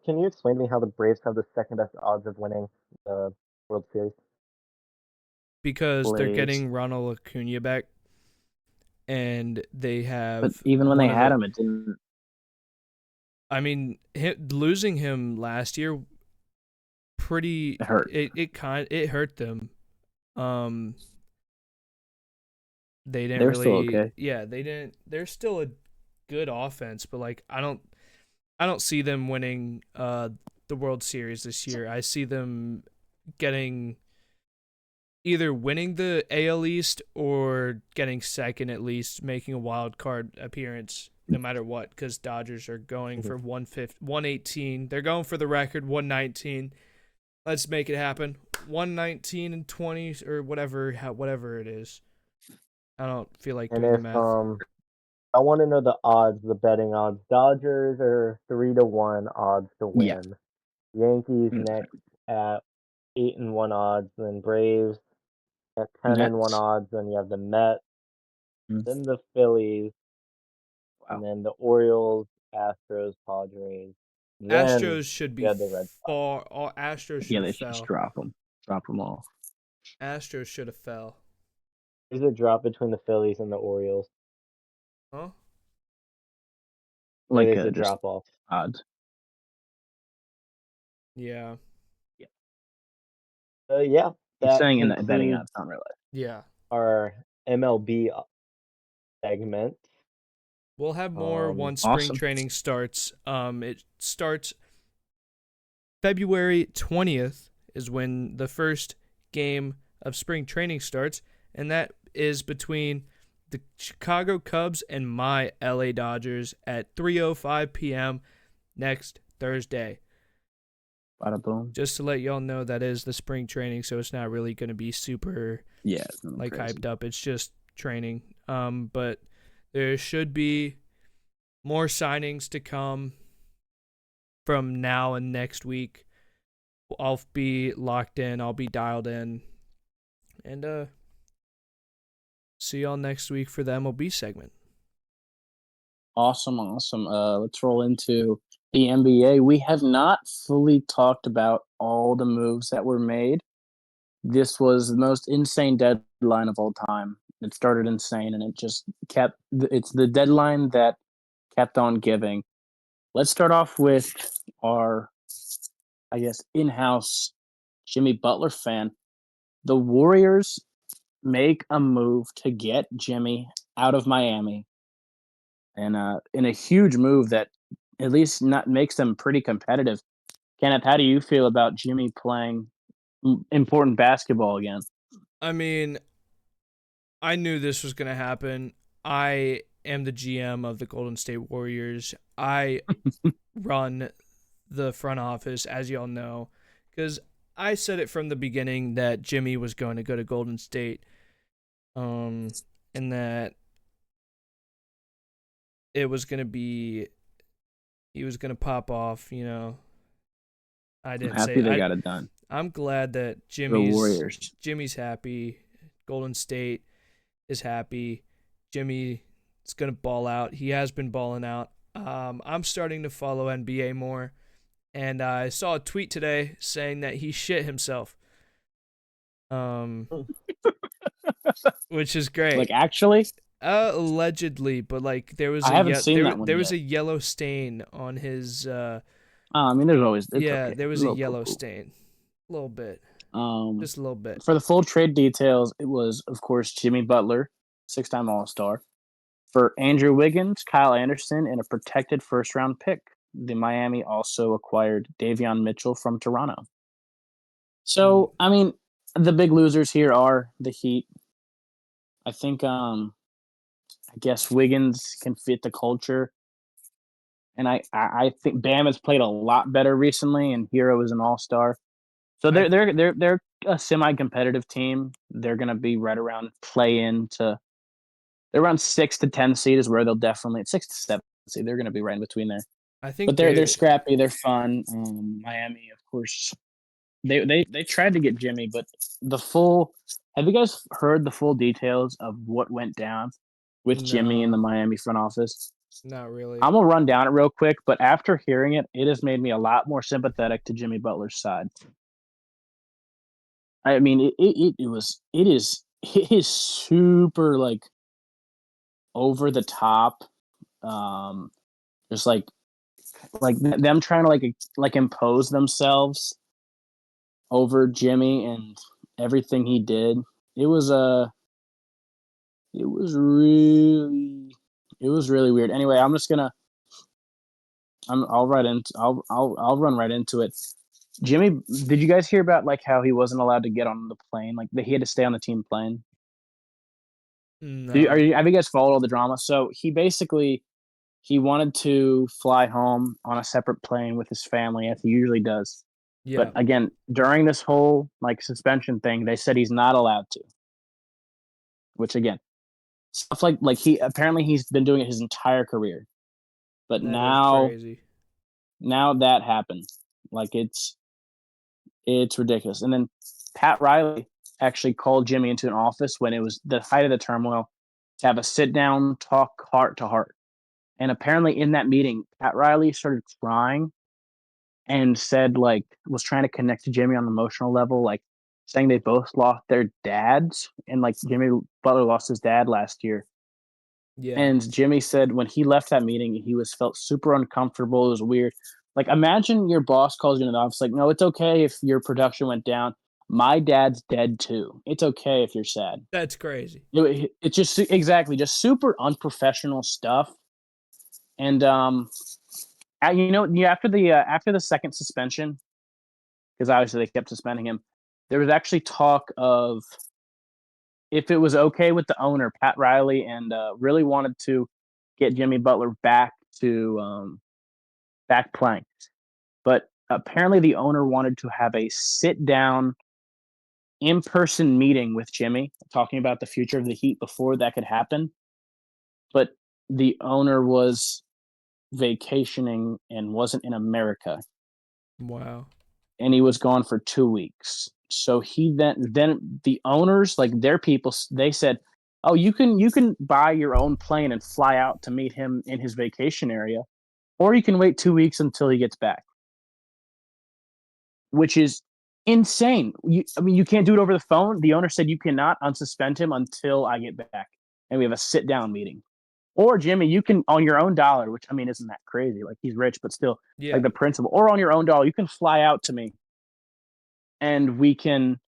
can you explain to me how the Braves have the second best odds of winning the World Series? Because they're Please. getting Ronald Acuna back, and they have. But even when they had him, it didn't. I mean, losing him last year, pretty. It hurt. It hurt them. They didn't They're really. still okay. Yeah, they didn't. They're still a good offense, but like I don't see them winning the World Series this year. I see them getting either winning the AL East or getting second at least, making a wild card appearance no matter what, because Dodgers are going for 118. They're going for the record 119. Let's make it happen. 119 and 20 or whatever it is. I don't feel like doing the math. I want to know the odds, the betting odds. Dodgers are 3-1 odds to win. Yeah. Yankees next at 8-1 odds, then Braves at 10-1 odds, then you have the Mets, then the Phillies, and then the Orioles, Astros, Padres. Astros should be the Red far. Astros should have fell. Just drop them all. Astros should have fell. There's a drop between the Phillies and the Orioles. Huh? Like a drop off. Odds. Yeah. Yeah. You're saying in that betting odds, not really. Yeah. Our MLB segment. We'll have more once spring training starts. It starts February 20th is when the first game of spring training starts, and that is between the Chicago Cubs and my LA Dodgers at 3:05 p.m. next Thursday. Bada boom. Just to let y'all know, that is the spring training, so it's not really going to be super hyped up. It's just training. But there should be more signings to come from now and next week. I'll be locked in. I'll be dialed in. And see y'all next week for the MLB segment. Awesome. Let's roll into the NBA. We have not fully talked about all the moves that were made. This was the most insane deadline of all time. It started insane, and it just kept. It's the deadline that kept on giving. Let's start off with our, in-house Jimmy Butler fan. The Warriors make a move to get Jimmy out of Miami, and in a huge move that at least makes them pretty competitive. Kenneth, how do you feel about Jimmy playing important basketball again? I mean, I knew this was going to happen. I am the GM of the Golden State Warriors. I run the front office, as y'all know, because I said it from the beginning that Jimmy was going to go to Golden State, and that it was going to be, he was going to pop off, I didn't I'm happy they got it done. I'm glad that Jimmy's happy. Golden State is happy. Jimmy is going to ball out. He has been balling out. I'm starting to follow NBA more, and I saw a tweet today saying that he shit himself. Which is great. Like, actually? Allegedly, but like there was a yellow stain on his I mean, there's always there was a yellow stain. A little bit. Just a little bit. For the full trade details, it was, of course, Jimmy Butler, 6-time All-Star. For Andrew Wiggins, Kyle Anderson, and a protected first-round pick. The Miami also acquired Davion Mitchell from Toronto. So, I mean, the big losers here are the Heat. I think, I guess Wiggins can fit the culture, and I think Bam has played a lot better recently, and Hero is an all-star. So they're a semi-competitive team. They're gonna be right around play-in to. They're around 6 to 10 seed is where they'll definitely 6 to 7 seed. They're gonna be right in between there. I think But they're scrappy. They're fun. Miami, of course, they tried to get Jimmy, but the full. Have you guys heard the full details of what went down with Jimmy in the Miami front office? Not really. I'm gonna run down it real quick, but after hearing it, it has made me a lot more sympathetic to Jimmy Butler's side. I mean, it is super like over the top, just like them trying to like impose themselves over Jimmy and everything he did. It was it was really weird. Anyway, I'll run right into it. Jimmy, did you guys hear about like how he wasn't allowed to get on the plane? Like he had to stay on the team plane. No. Have you guys followed all the drama? So he wanted to fly home on a separate plane with his family as he usually does. Yeah. But again, during this whole like suspension thing, they said he's not allowed to. Which again, stuff like he's been doing it his entire career. But that is crazy. Now that happened. Like it's ridiculous. And then Pat Riley actually called Jimmy into an office when it was the height of the turmoil to have a sit down talk heart to heart. And apparently in that meeting, Pat Riley started crying and said like was trying to connect to Jimmy on an emotional level, like saying they both lost their dads, and like Jimmy Butler lost his dad last year. Yeah. And Jimmy said when he left that meeting, he felt super uncomfortable. It was weird. Like imagine your boss calls you in the office, like, no, it's okay if your production went down. My dad's dead too. It's okay if you're sad. That's crazy. It's just exactly just super unprofessional stuff. And after the second suspension, because obviously they kept suspending him, there was actually talk of if it was okay with the owner, Pat Riley, and really wanted to get Jimmy Butler back to back playing. But apparently the owner wanted to have a sit-down, in-person meeting with Jimmy, talking about the future of the Heat before that could happen. But the owner was vacationing and wasn't in America. Wow. And he was gone for 2 weeks. So he then the owners, like their people, they said, "Oh, you can buy your own plane and fly out to meet him in his vacation area, or you can wait 2 weeks until he gets back." Which is insane. You can't do it over the phone. The owner said you cannot unsuspend him until I get back and we have a sit down meeting. Or Jimmy, you can on your own dollar, which I mean isn't that crazy? Like he's rich, but still, Yeah. like the principal, or on your own dollar, you can fly out to me, and we can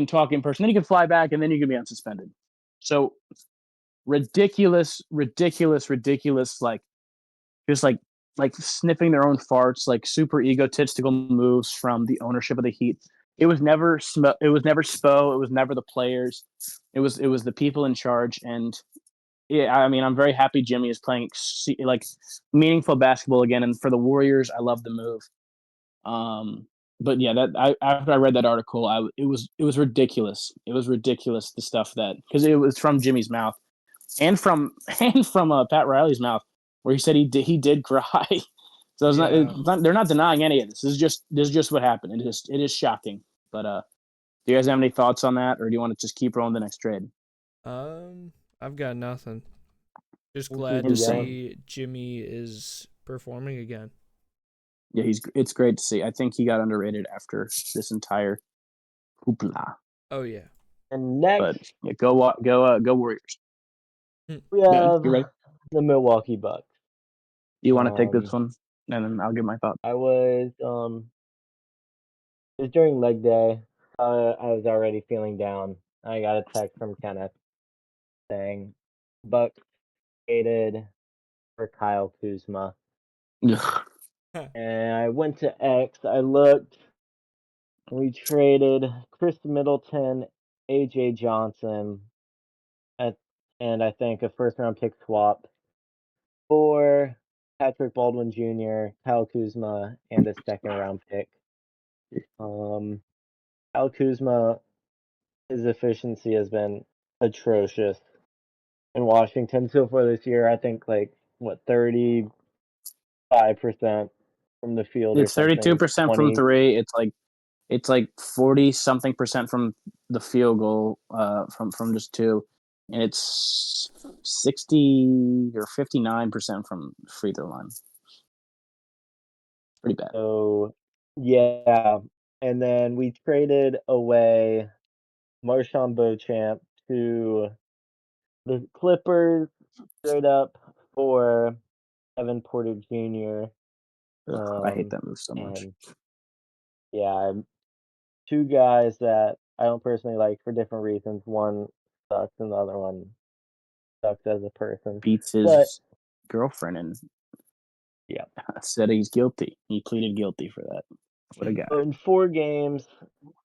talk in person. Then you can fly back, and then you can be unsuspended. So ridiculous, ridiculous, ridiculous. Like just like sniffing their own farts, like super egotistical moves from the ownership of the Heat. It was never it was never Spo. It was never the players. It was the people in charge. And yeah, I mean, I'm very happy Jimmy is playing like meaningful basketball again. And for the Warriors, I love the move. But yeah, after I read that article, it was ridiculous. It was ridiculous the stuff that because it was from Jimmy's mouth and from Pat Riley's mouth where he said he did cry. So it's not they're not denying any of this. This is just what happened. It is shocking. But do you guys have any thoughts on that, or do you want to just keep rolling the next trade? I've got nothing. Just glad to see Jimmy is performing again. Yeah, it's great to see. I think he got underrated after this entire hoopla. Oh yeah. And next, but yeah, go Warriors. We have the Milwaukee Bucks. You want to take this one, and then I'll give my thoughts. I was it was during leg day. I was already feeling down. I got a text from Kenneth saying Bucks traded for Kyle Kuzma. And I went to X. I looked. We traded Chris Middleton, AJ Johnson, at, and I think a first round pick swap for Patrick Baldwin Jr., Kyle Kuzma, and a second round pick. Kyle Kuzma, his efficiency has been atrocious in Washington so far this year. I think 35% from the field or It's something. 32% from 20. three. It's like 40 something percent from the field goal, from just two, and it's 60 or 59% from free throw line. Pretty bad. So yeah, and then we traded away Marshawn Beauchamp to the Clippers straight up for Evan Porter Jr. Ugh, I hate that move so much. And yeah, two guys that I don't personally like for different reasons. One sucks, and the other one sucks as a person. Beats But his girlfriend and yeah, said he's guilty. He pleaded guilty for that. What a guy. in 4 games,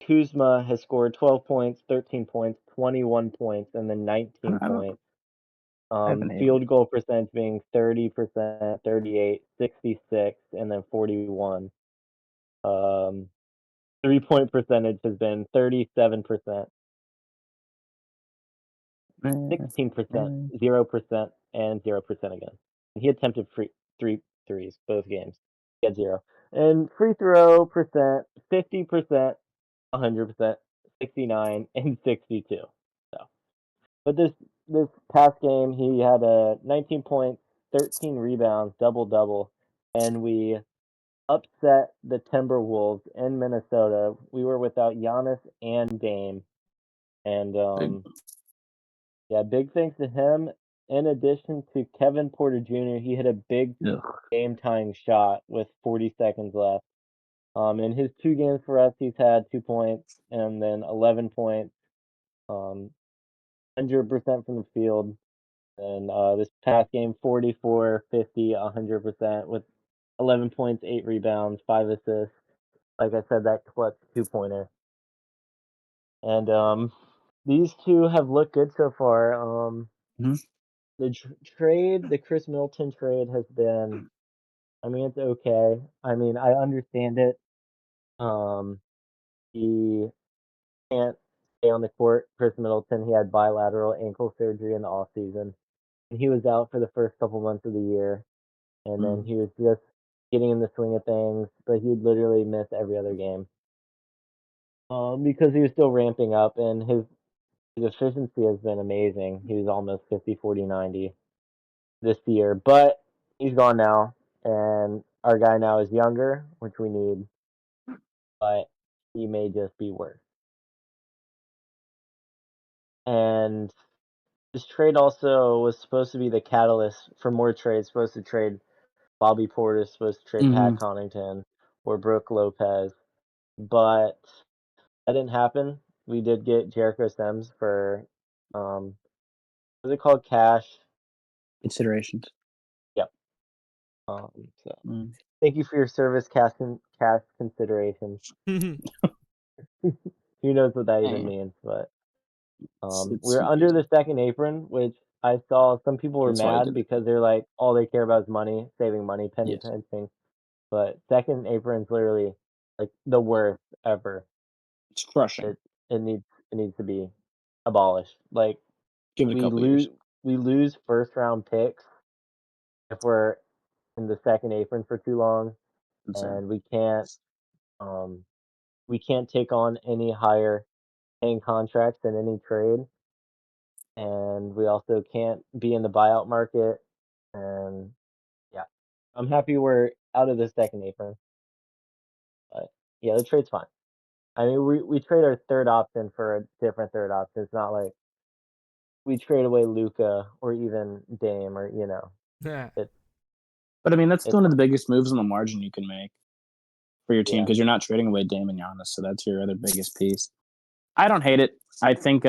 Kuzma has scored 12 points, 13 points, 21 points, and then 19 points. I haven't hated him. Field goal percentage being 30%, 38, 66, and then 41. 3-point percentage has been 37%, 16%, 0%, and 0% again. And he attempted three threes both games. He had 0. And free throw percent, 50%, 100%, 69, and 62. So, but this past game, he had a 19 points, 13 rebounds, double, and we upset the Timberwolves in Minnesota. We were without Giannis and Dame, and yeah, big thanks to him. In addition to Kevin Porter Jr., he hit a big game-tying shot with 40 seconds left. In his 2 games for us, he's had 2 points and then 11 points, 100% from the field. And this past game, 44, 50, 100% with 11 points, 8 rebounds, 5 assists. Like I said, that clutch 2-pointer. And these two have looked good so far. The trade, the Chris Middleton trade has been, I mean, it's okay. I mean, I understand it. He can't stay on the court. Chris Middleton, he had bilateral ankle surgery in the off season, and he was out for the first couple months of the year. And then he was just getting in the swing of things, but he'd literally miss every other game because he was still ramping up, and his efficiency has been amazing. He was almost 50, 40, 90 this year, but he's gone now, and our guy now is younger, which we need, but he may just be worse. And this trade also was supposed to be the catalyst for more trades. Supposed to trade Bobby Portis, supposed to trade Pat Connaughton or Brooke Lopez, but that didn't happen. We did get Jericho Sims for what's it called? Cash considerations. Yep. So thank you for your service, cash considerations. Who knows what that even means? But we're under the second apron, which I saw some people were mad because they're like, all they care about is money, saving money, penny pinching. But second apron's literally like the worst ever. It's crushing. It needs to be abolished. Like give it a couple years. We lose first round picks if we're in the second apron for too long, and we can't take on any higher paying contracts in any trade, and we also can't be in the buyout market. And yeah, I'm happy we're out of the second apron. But yeah, the trade's fine. I mean, we trade our third option for a different third option. It's not like we trade away Luka or even Dame or Yeah. But I mean, that's one of the biggest moves on the margin you can make for your team because you're not trading away Dame and Giannis, so that's your other biggest piece. I don't hate it. I think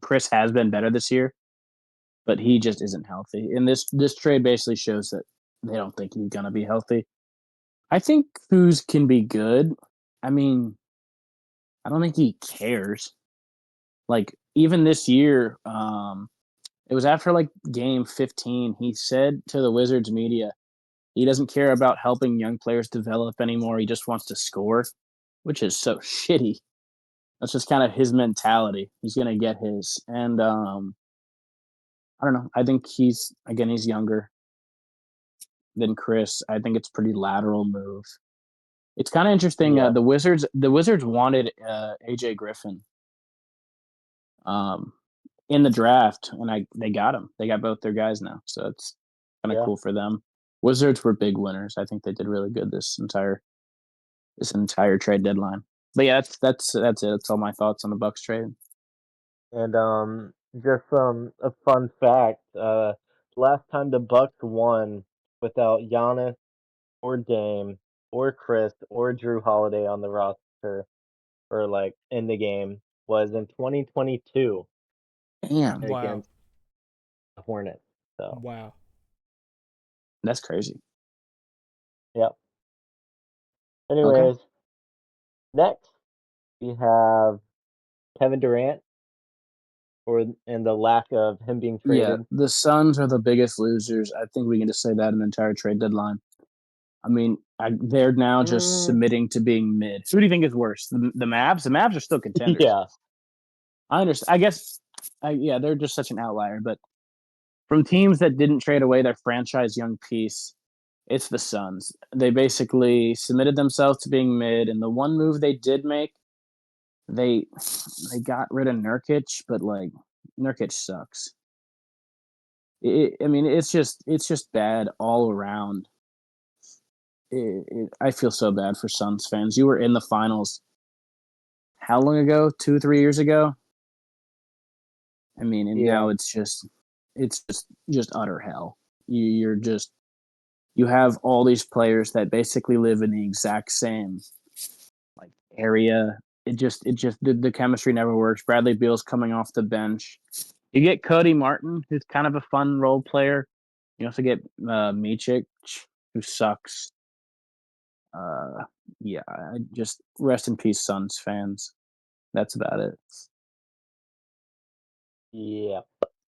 Chris has been better this year, but he just isn't healthy. And this trade basically shows that they don't think he's gonna be healthy. I think Kuz can be good. I mean, I don't think he cares. Like even this year, it was after like game 15. He said to the Wizards media, he doesn't care about helping young players develop anymore. He just wants to score, which is so shitty. That's just kind of his mentality. He's gonna get his, and I don't know. I think he's younger than Chris. I think it's pretty lateral move. It's kind of interesting. Yeah, The Wizards wanted AJ Griffin um, in the draft, and they got him. They got both their guys now, so it's kind of yeah. cool for them. Wizards were big winners. I think they did really good this entire trade deadline. But yeah, that's it. That's all my thoughts on the Bucks trade. And just a fun fact. Last time the Bucks won without Giannis or Dame or Chris or Drew Holiday on the roster or like in the game was in 2022 Damn, Wow. against the Hornets. So, Wow. that's crazy. yep. Okay. Anyways, next we have Kevin Durant and the lack of him being Yeah, traded. the Suns are the biggest losers. I think we can just say that in the entire trade deadline. I mean, they're now just Mm, submitting to being mid. Who do you think is worse? The Mavs? The Mavs are still contenders. yeah, I understand. I guess, yeah, they're just such an outlier. But from teams that didn't trade away their franchise young piece, it's the Suns. They basically submitted themselves to being mid, and the one move they did make, they they got rid of Nurkic, but like Nurkic sucks. I mean, it's just bad all around. I feel so bad for Suns fans. You were in the finals how long ago? 2, 3 years ago. I mean, and now yeah, it's just utter hell. You have all these players that basically live in the exact same like area. It just the chemistry never works. Bradley Beal's coming off the bench. You get Cody Martin, who's kind of a fun role player. You also get Micic, who sucks. Uh, yeah, I just rest in peace, Suns fans. That's about it. yeah.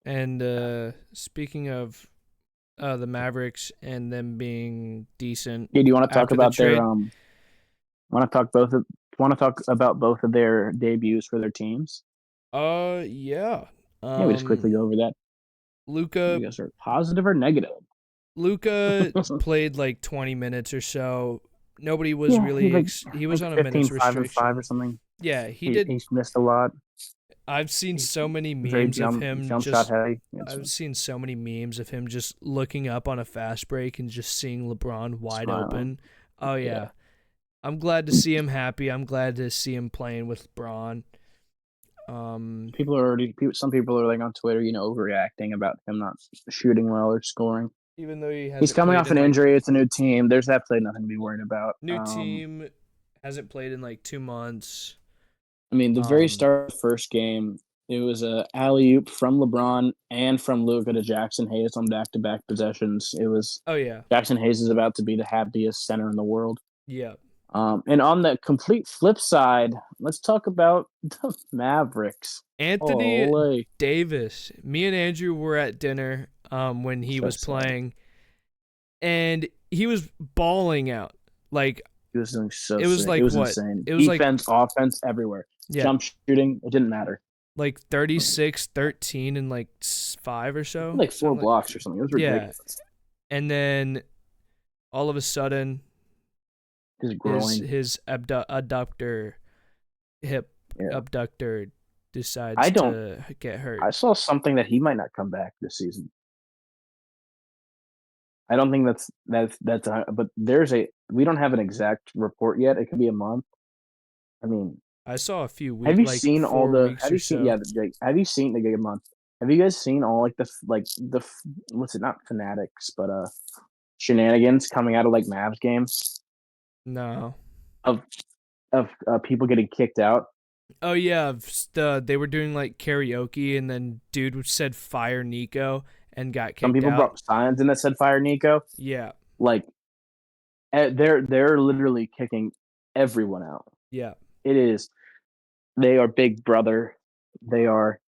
And speaking of the Mavericks and them being decent Hey, do you want to talk after the about their trade, Want to talk both of want to talk about both of their debuts for their teams? yeah. Yeah, we just quickly go over that. You Luca guys are positive or negative? Luca played like 20 minutes or so. Nobody was Yeah, he's really like he was like on a 15, minutes 5 and 5 or restriction. something. Yeah, he He did. he's missed a lot. I've seen He's so many very memes of him jump shot just heavy. It's I've seen so many memes of him just looking up on a fast break and just seeing LeBron wide smiling. open. Oh Yeah, yeah. I'm glad to see him happy. I'm glad to see him playing with LeBron. some people are like on Twitter, overreacting about him not shooting well or scoring. Even though he He's hasn't coming played off in an like injury. It's a new team. There's absolutely nothing to be worried about. new team, hasn't played in like 2 months. I mean, the very Um, start of the first game, it was a alley oop from LeBron and from Luka to Jackson Hayes on back to back possessions. It was oh yeah. Jackson Hayes is about to be the happiest center in the world. Yeah. And on the complete flip side, let's talk about the Mavericks. Anthony Holy, Davis. Me and Andrew were at dinner when he so was sad. playing and he was balling out. Like He was doing so it was sick. It like was what? insane. It was like Defense, offense, everywhere. yeah, Jump shooting, it didn't matter. like 36, 13 and like 5 or so. Like four Something like blocks or something. It was yeah. ridiculous. And then all of a sudden His his groin. his abductor hip Yeah. abductor decides I don't. to get hurt. I saw something that he might not come back this season. I don't think but we don't have an exact report yet. It could be a month. I mean, I saw a few have weeks, you like seen all 4 the? weeks Have or you seen? so. Yeah, have you seen the a month? Have you guys seen all what's it? Not fanatics, but shenanigans coming out of like Mavs games No. of people getting kicked out. Oh yeah, they were doing like karaoke, and then dude said "Fire Nico" and got Some kicked people out. brought signs in that said "Fire Nico." Yeah, Like They're literally kicking everyone out. Yeah. It is. They are Big Brother. They are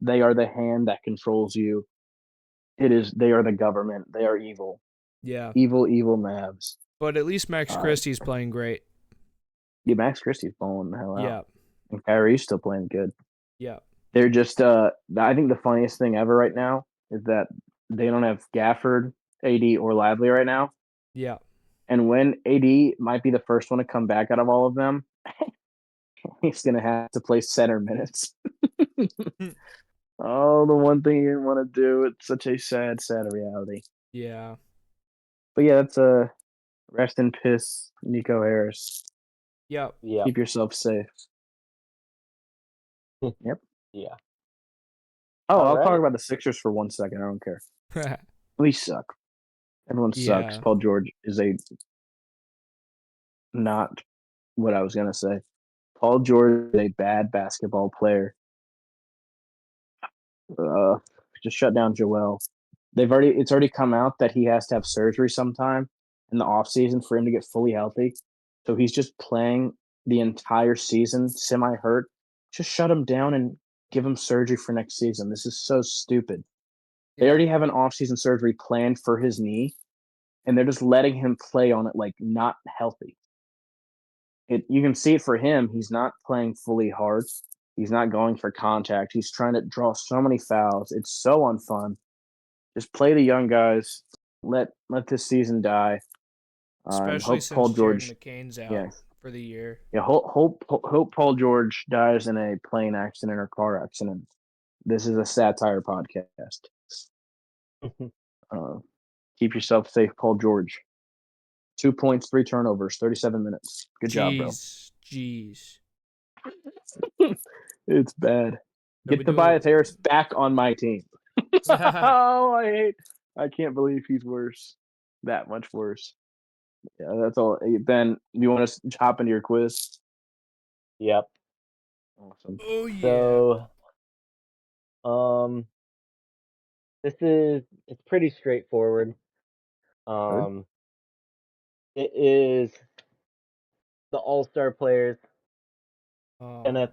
the hand that controls you. It is. They are the government. They are evil. Yeah. Evil Mavs. But at least Max Christie's playing great. Yeah, Max Christie's balling the hell out. Yeah. And Kyrie's still playing good. Yeah. They're just I think the funniest thing ever right now is that they don't have Gafford, AD, or Lively right now. Yeah. And when AD might be the first one to come back out of all of them, he's gonna have to play center minutes. Oh, the one thing you didn't want to do. It's such a sad reality. Yeah. But yeah, that's a rest in piss, Nico Harris. Yep. Yeah. Keep yourself safe. Yep. Yeah. Oh, All I'll right. talk about the Sixers for 1 second. I don't care. We suck. Everyone sucks. Yeah. Paul George is not what I was gonna say. Paul George is a bad basketball player. Just shut down Joel. It's already come out that he has to have surgery sometime in the off season for him to get fully healthy. So he's just playing the entire season semi hurt. Just shut him down and give him surgery for next season. This is so stupid. They already have an off season surgery planned for his knee, and they're just letting him play on it like not healthy. You can see it for him. He's not playing fully hard. He's not going for contact. He's trying to draw so many fouls. It's so unfun. Just play the young guys. Let this season die. Especially Hope Paul since Jared George. McCain's out Yeah, for the year. yeah. Hope Paul George dies in a plane accident or car accident. This is a satire podcast. Keep yourself safe, Paul George. 2 points, 3 turnovers, 37 minutes. Good job, bro. Jeez. It's bad. Are Get we Tobias doing- Harris back on my team. Oh, I can't believe he's worse. That much worse. Yeah, that's all. Ben, you want to hop into your quiz? Yep. Awesome. Oh yeah. So, it's pretty straightforward. It is the All-Star players, and if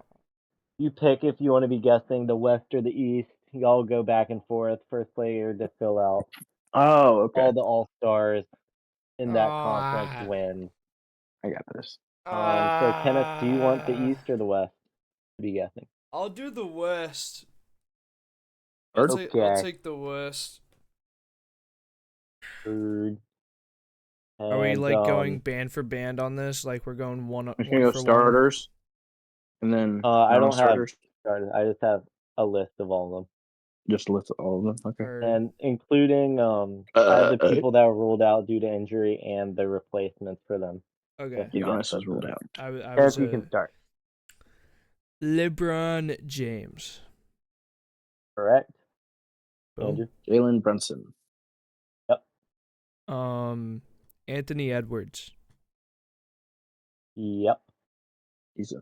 you pick if you want to be guessing the West or the East, y'all go back and forth. First player to fill out Oh, okay. all the All-Stars in that conference wins. I got this. So Kenneth, do you want the East or the West to be guessing? I'll do the West. Bird? I'll take the West. Bird. Are we And, going band for band on this? Like we're going one I'm gonna go for starters, and then I don't have non-starters. starters. I just have a list of all of them. Just list all of them. Okay. And including I have the people that were ruled out due to injury and the replacements for them. Okay. Giannis is ruled out. I If you can start. LeBron James. Correct. Boom. Andrew? Jalen Brunson. Yep. Anthony Edwards. Yep. He's a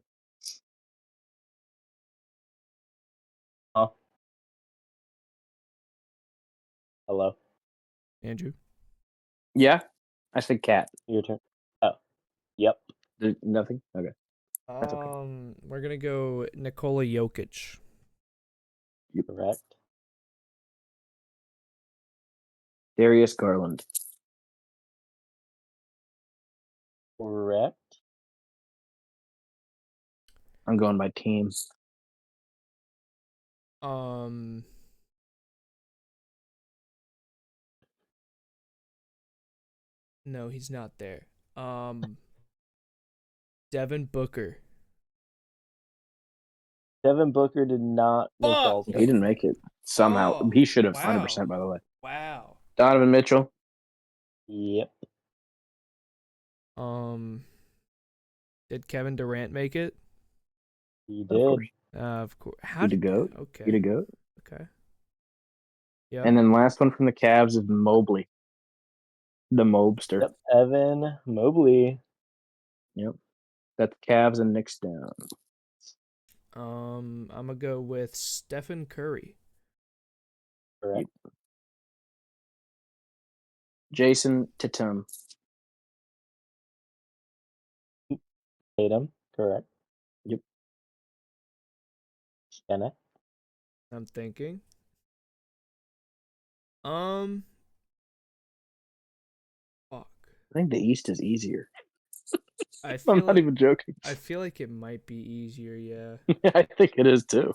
Hello. Andrew. Yeah, I said cat. Your turn. Oh. Yep. Nothing. Okay. That's okay. We're gonna go Nikola Jokic. Correct. Darius Garland. Correct. I'm going by teams. No, he's not there. Devin Booker. Devin Booker did not make the All-Star. He didn't make it. Somehow. Oh, He should have, wow. 100%, by the way. Wow. Donovan Mitchell. Yep. Did Kevin Durant make it? He did. Of course. Of course. He to go. Okay. He to go. Okay. Yeah. And then last one from the Cavs is Mobley. The Mobster. Yep. Evan Mobley. Yep. That's Cavs and Knicks down. I'm gonna go with Stephen Curry. Correct. Jason Tatum. Tatum, correct. Yep. Kenna. I'm thinking. Fuck. I think the East is easier. I feel I'm not like even joking. I feel like it might be easier. Yeah. I think it is too.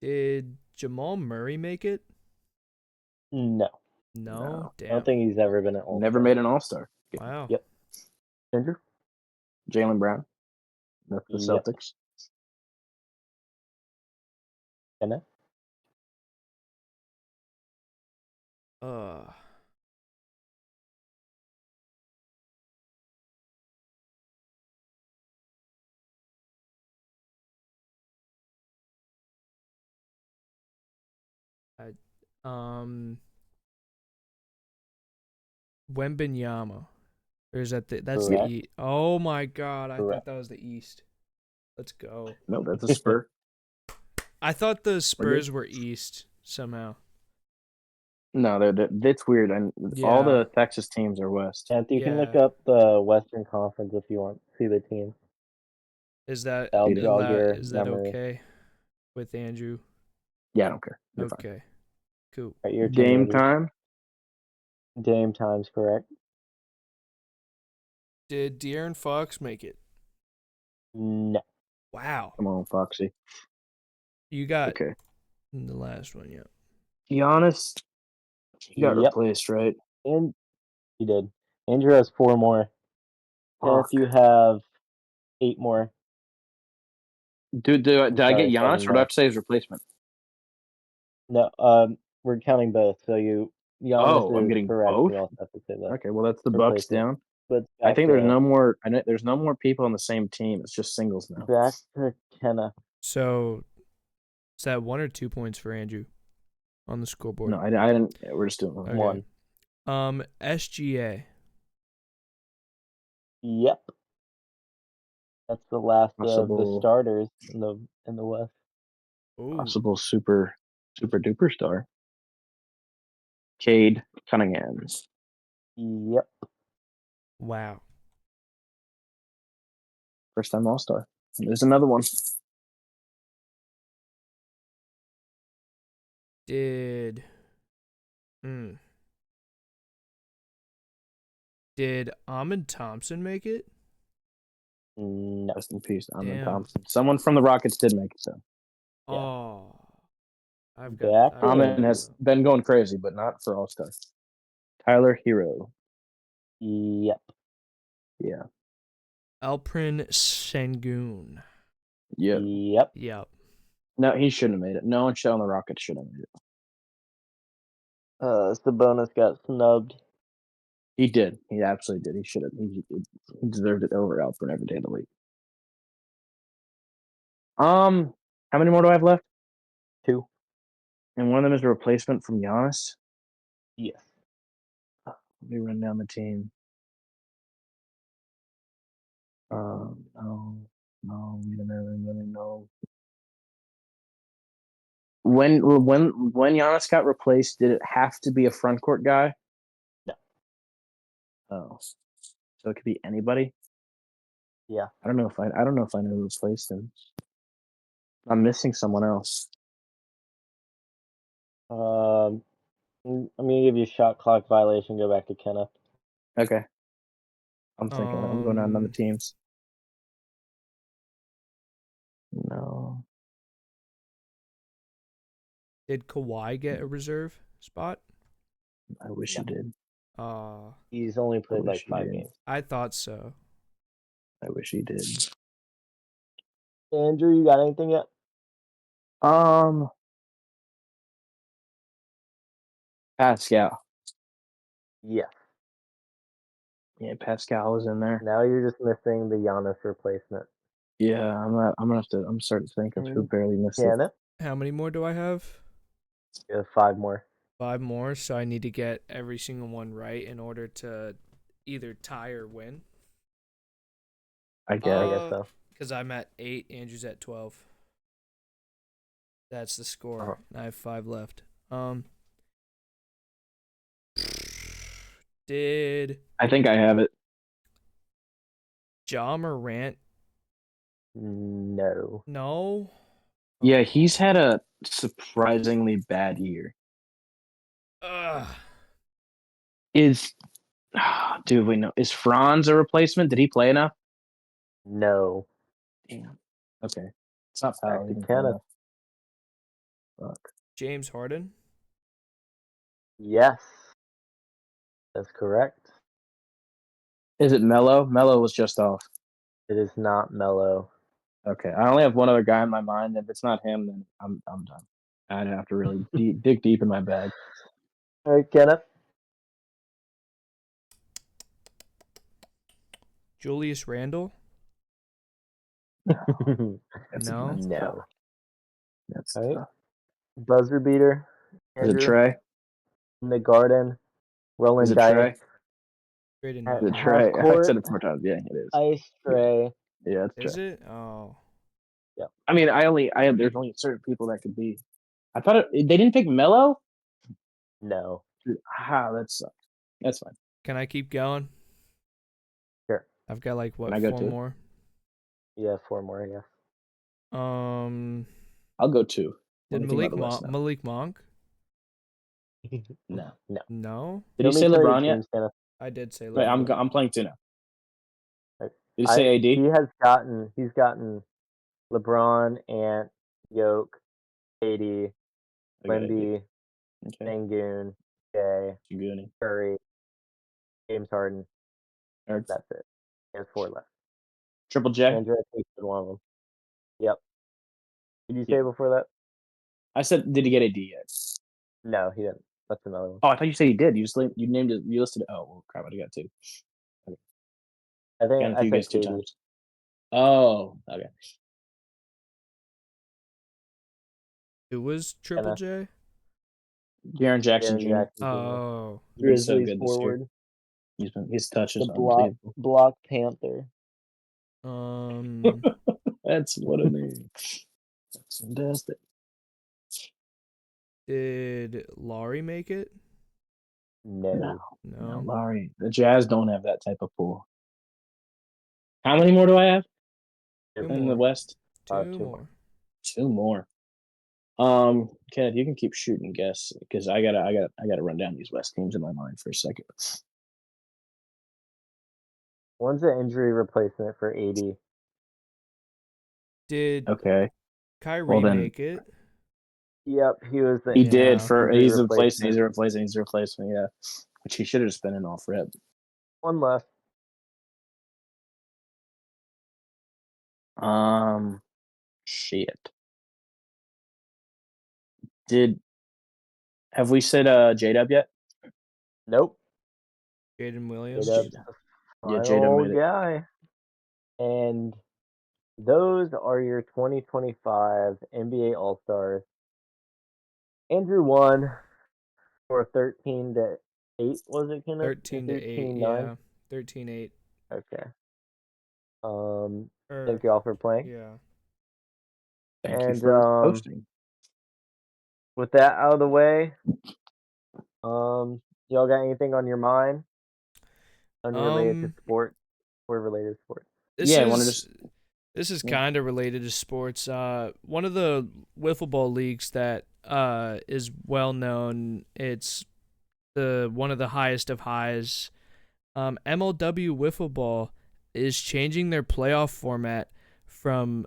Did Jamal Murray make it? No. No. I don't Damn. think he's ever been an All-Star. Never made an All-Star. Wow. Yep. Andrew? Jaylen Brown. That's the Yep. Celtics. Kenna. Wembenyama. Or is that that's Correct. the East? Oh my god, I Correct. thought that was the East. Let's go. No, that's a Spur. I thought the Spurs were East somehow. No, that's weird. And all the Texas teams are West. And you can look up the Western Conference if you want to see the teams. Is that memory. okay with Andrew? Yeah, I don't care. You're okay. Fine. Cool. Right, your Dame time? Dame time's correct. Did De'Aaron Fox make it? No. Wow. Come on, Foxy. You got okay. The last one, yeah. Giannis, he got replaced, right? And he did. Andrew has 4 more. If you have 8 more. Did I get Giannis or do I have to say his replacement? No, we're counting both. So Giannis I'm is getting correct. both? You also have to say that. Okay, well that's the Bucks down. But I think there's no more. There's no more people on the same team. It's just singles now. Back to Kenna. So, is that 1 or 2 points for Andrew on the scoreboard? No, I didn't. We're just doing one. SGA. Yep. That's the last of the starters in the West. Ooh. Possible super duper star. Cade Cunningham. Yep. Wow. First time All-Star. There's another one. Did Amon Thompson make it? No. Rest in peace, Amon Thompson. Someone from the Rockets did make it, though. Yeah. Oh. Amon has been going crazy, but not for All-Star. Tyler Hero. Yep. Yeah. Alperen Sengun. Yep. Yep. No, he shouldn't have made it. No one on the Rockets should have made it. Sabonis got snubbed. He did. He absolutely did. He should have. He deserved it over Alperen every day of the week. How many more do I have left? 2. And one of them is a replacement from Giannis? Yes. Let me run down the team. No, wait a minute, no. When Giannis got replaced, did it have to be a front court guy? No. Oh, so it could be anybody. Yeah. I don't know if I know who replaced him. I'm missing someone else. I'm gonna give you a shot clock violation. Go back to Kenneth. Okay. I'm thinking. I'm going down the teams. No. Did Kawhi get a reserve spot? I wish he did. He's only played like 5 games. I thought so. I wish he did. Andrew, you got anything yet? Pascal. Yes. Yeah, Pascal was in there. Now you're just missing the Giannis replacement. Yeah, I'm starting to think of who barely missed it. How many more do I have? You have 5 more. 5 more, so I need to get every single one right in order to either tie or win. I guess so. Because I'm at 8, Andrew's at 12. That's the score. I have 5 left. Did I think I have it. Ja Morant? No. No. Yeah, he's had a surprisingly bad year. Ugh. Dude, we know. Is Franz a replacement? Did he play enough? No. Damn. Okay. It's not Back Powell. to He didn't play Kenneth. enough. Fuck. James Harden? Yes. That's correct. Is it Melo? Melo was just off. It is not Melo. Okay. I only have one other guy in my mind. If it's not him, then I'm done. I'd have to really dig deep in my bag. All right, Kenneth. Julius Randle? That's No. No. That's All right. tough. Buzzer beater. Is it Andrew. Trey? In the Garden. Rolling Is it dice. Trey? Great enough. At Is it half Trey? I court. said it 4 times. Yeah, it is. Ice Trey. Yeah, it's Is Trey. it? Oh. Yep. I mean, there's only certain people that could be. I thought they didn't pick Melo. No. That sucks. That's fine. Can I keep going? Sure. I've got like what, Can I go 4 too? more? Yeah, 4 more, yes. I'll go 2. Did Let me think about the West now. Malik Monk? No. No. No. Did he say LeBron yet? I did say Wait, LeBron. I'm playing 2 now. Right. Did he say AD? He's gotten LeBron, Ant, Yoke, AD, Wemby, Okay. Sengun, Jay, Shiguni. Curry, James Harden. Or That's it. He has 4 left. Triple J. Andrew, I think, is one of them. Yep. Did you say Yeah. before that? I said, did he get AD yet? No, he didn't. That's another one. Oh, I thought you said he did. You named it. You listed it. Oh, well, crap! I got 2. Okay. I think Got I you said guys 2 KD. times. Oh, okay. Who was Triple J? Jaren Jackson Jaren Jr. Jackson Jr. Oh. He's been so Grizzlies good this forward. year. His touch is The unbelievable. block Panther. That's what a name. That's fantastic. Did Laurie make it? No. No, Laurie. The Jazz don't have that type of pool. How many more do I have in the West? 2 more. 2 more. Kenneth, you can keep shooting guess because I gotta run down these West teams in my mind for a second. One's an injury replacement for AD. Did Okay. Kyrie make it? Yep, he was the He did he's a replacement. Yeah, which he should have just been in off rip. One left. Shit. Have we said J-Dub yet? Nope. Jaden Williams. J-Dub's the final guy. And those are your 2025 NBA All-Stars. Andrew won for 13-8, was it, Kenneth? 13-8, yeah. 13-8. Okay. Thank you all for playing. Yeah. Thank you for hosting. With that out of the way, y'all got anything on your mind? Unrelated to sport or related to sports? This is kind of related to sports. One of the wiffle ball leagues that is well known. It's one of the highest of highs. MLW wiffle ball is changing their playoff format from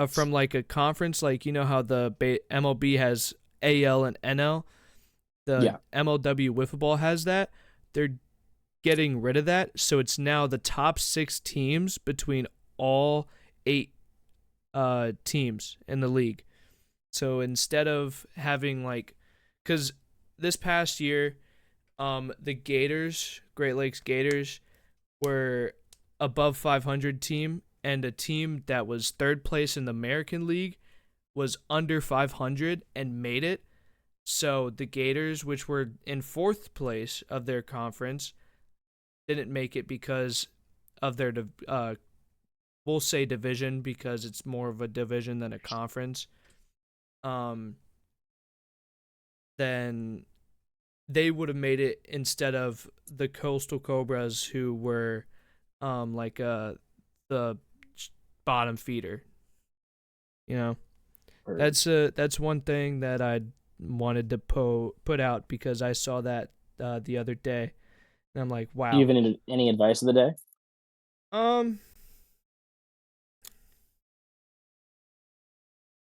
from like a conference, like you know how the MLB has AL and NL. The MLW wiffle ball has that. They're getting rid of that, so it's now the top 6 teams between all 8 teams in the league. So instead of having because this past year, the Gators, Great Lakes Gators, were above 500 team, and a team that was 3rd place in the American League was under 500 and made it. So the Gators, which were in 4th place of their conference, didn't make it because of their we'll say division, because it's more of a division than a conference. Then they would have made it instead of the Coastal Cobras, who were the bottom feeder. You know, that's one thing that I wanted to put out because I saw that the other day, and I'm like, wow. Do you have any advice of the day?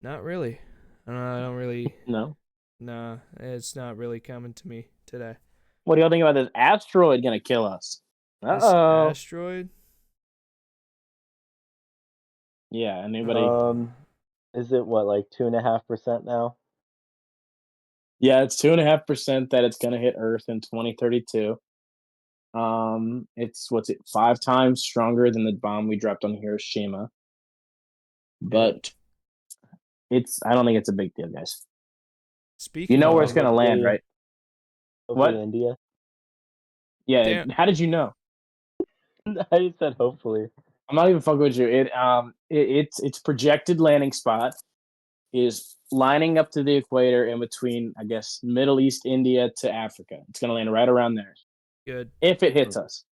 Not really. I don't really. No. Nah, it's not really coming to me today. What do y'all think about this asteroid gonna kill us? This Uh-oh. asteroid? Yeah, anybody? Is it what, like 2.5% now? Yeah, it's 2.5% that it's gonna hit Earth in 2032. It's 5 times stronger than the bomb we dropped on Hiroshima. But I don't think it's a big deal, guys. Speaking, you know where it's gonna land, right? Hopefully What? India. Yeah. Damn. How did you know? I just said hopefully. I'm not even fucking with you. Its projected landing spot is lining up to the equator in between, I guess, Middle East, India to Africa. It's gonna land right around there. Good. If it hits us.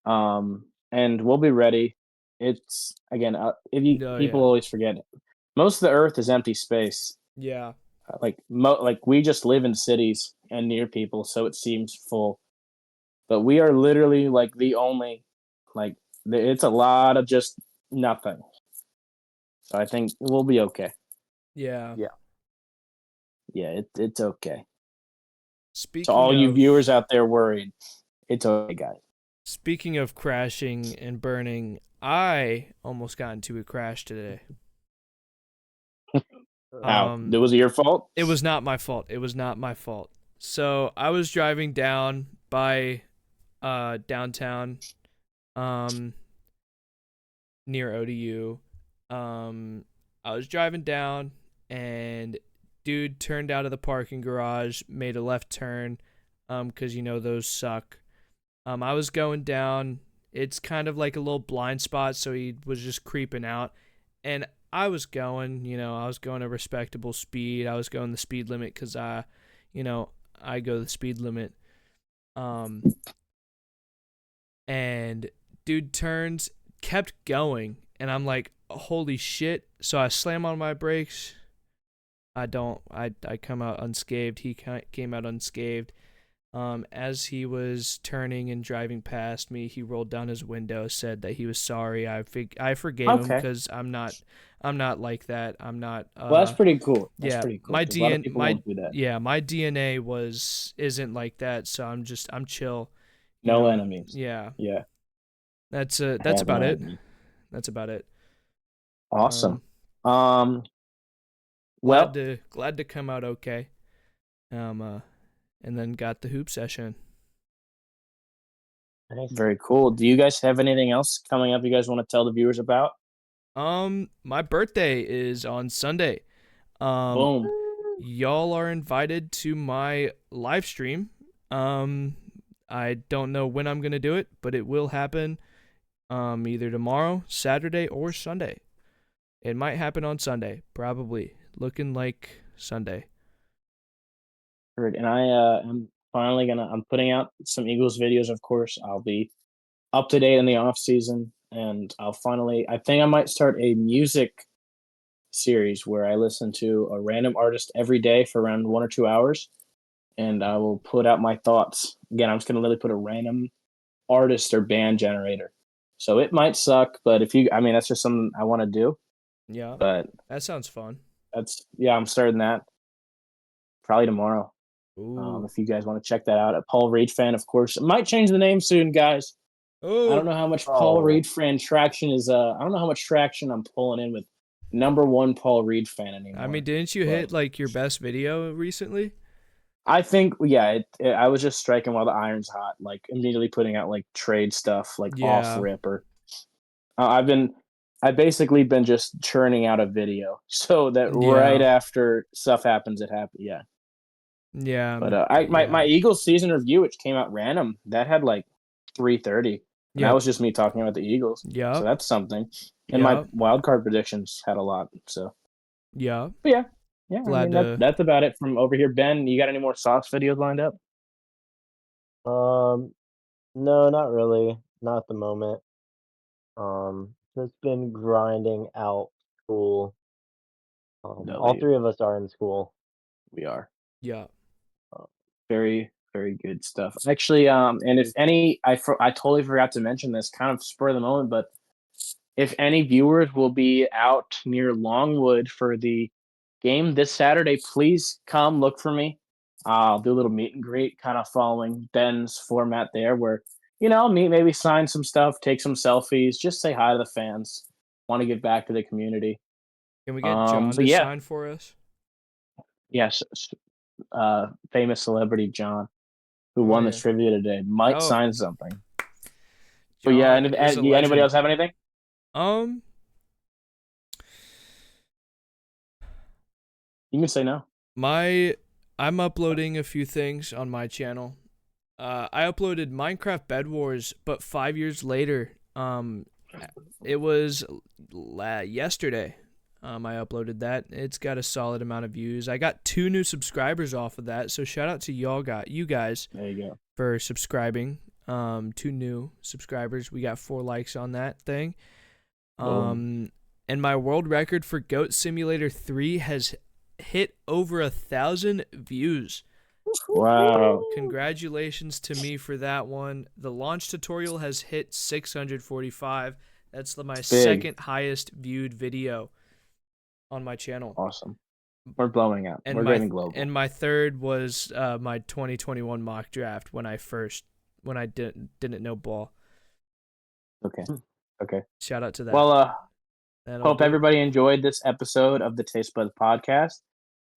And we'll be ready. It's again, people always forget it. Most of the Earth is empty space. Yeah. Like we just live in cities and near people, so it seems full. But we are literally like the only, like it's a lot of just nothing. So I think we'll be okay. Yeah. Yeah, it's okay. Speaking to all you viewers out there worried, it's okay, guys. Speaking of crashing and burning, I almost got into a crash today. How? Was it your fault? It was not my fault. So I was driving down by downtown near ODU. I was driving down and dude turned out of the parking garage, made a left turn, because those suck. I was going down. It's kind of like a little blind spot, so he was just creeping out, and I was going a respectable speed. I was going the speed limit because I go the speed limit. And dude turns, kept going, and I'm like, holy shit. So I slam on my brakes. I come out unscathed. He came out unscathed. As he was turning and driving past me, he rolled down his window, said that he was sorry. I forgave him because I'm not like that. I'm not. Well, that's pretty cool. That's pretty cool. My a lot of people won't do that. Yeah, my DNA isn't like that. So I'm chill. No enemies. Yeah. Yeah. That's about it. That's about it. Awesome. Glad to come out okay. And then got the hoop session. Very cool. Do you guys have anything else coming up you guys want to tell the viewers about? My birthday is on Sunday. Boom. Y'all are invited to my live stream. I don't know when I'm gonna do it, but it will happen. Either tomorrow, Saturday, or Sunday. It might happen on Sunday, probably. Looking like Sunday. And I'm finally I'm putting out some Eagles videos, of course. I'll be up to date in the off season, and I think I might start a music series where I listen to a random artist every day for around 1 or 2 hours, and I will put out my thoughts. Again, I'm just going to literally put a random artist or band generator. So it might suck, but that's just something I want to do. Yeah. But that sounds fun. I'm starting that probably tomorrow. If you guys want to check that out, a Paul Reed fan, of course. It might change the name soon, guys. I don't know how much Paul Reed fan traction is. I don't know how much traction I'm pulling in with #1 Paul Reed fan anymore. I mean, didn't you hit like your best video recently? I think, I was just striking while the iron's hot, like immediately putting out like trade stuff, like off ripper. I've basically been just churning out a video so that right after stuff happens, it happens. Yeah. Yeah. But my Eagles season review, which came out random, that had like 330. And that was just me talking about the Eagles. Yeah. So that's something. And my wild card predictions had a lot. So yeah. But yeah. That's about it from over here. Ben, you got any more sauce videos lined up? No, not really. Not at the moment. Just been grinding out school. All No, three of us are in school. we are. Yeah. Very, very good stuff. Actually, and if any, I totally forgot to mention this, kind of spur of the moment, but if any viewers will be out near Longwood for the game this Saturday, please come look for me. I'll do a little meet and greet, kind of following Ben's format there, where meet, maybe sign some stuff, take some selfies, just say hi to the fans. Want to give back to the community. Can we get John So to yeah, sign for us? yes, famous celebrity John, who Oh, won yeah. this trivia today, might Oh. sign something. But yeah, John is a anybody legend. else have anything? You can say no. I'm uploading a few things on my channel. I uploaded Minecraft Bed Wars, but 5 years later, it was yesterday. I uploaded that. It's got a solid amount of views. I got 2 new subscribers off of that, so shout out to you guys. There you go. For subscribing. 2 new subscribers. We got 4 likes on that thing. And my world record for Goat Simulator 3 has hit over 1,000 views. Wow. Congratulations to me for that one. The launch tutorial has hit 645. That's my second highest viewed video on my channel. Awesome. We're blowing up. And we're getting global. And my third was my 2021 mock draft when I didn't know ball. Okay. Shout out to that. Well, hope everybody enjoyed this episode of the TasteBuds Podcast.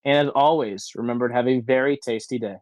And as always, remember to have a very tasty day.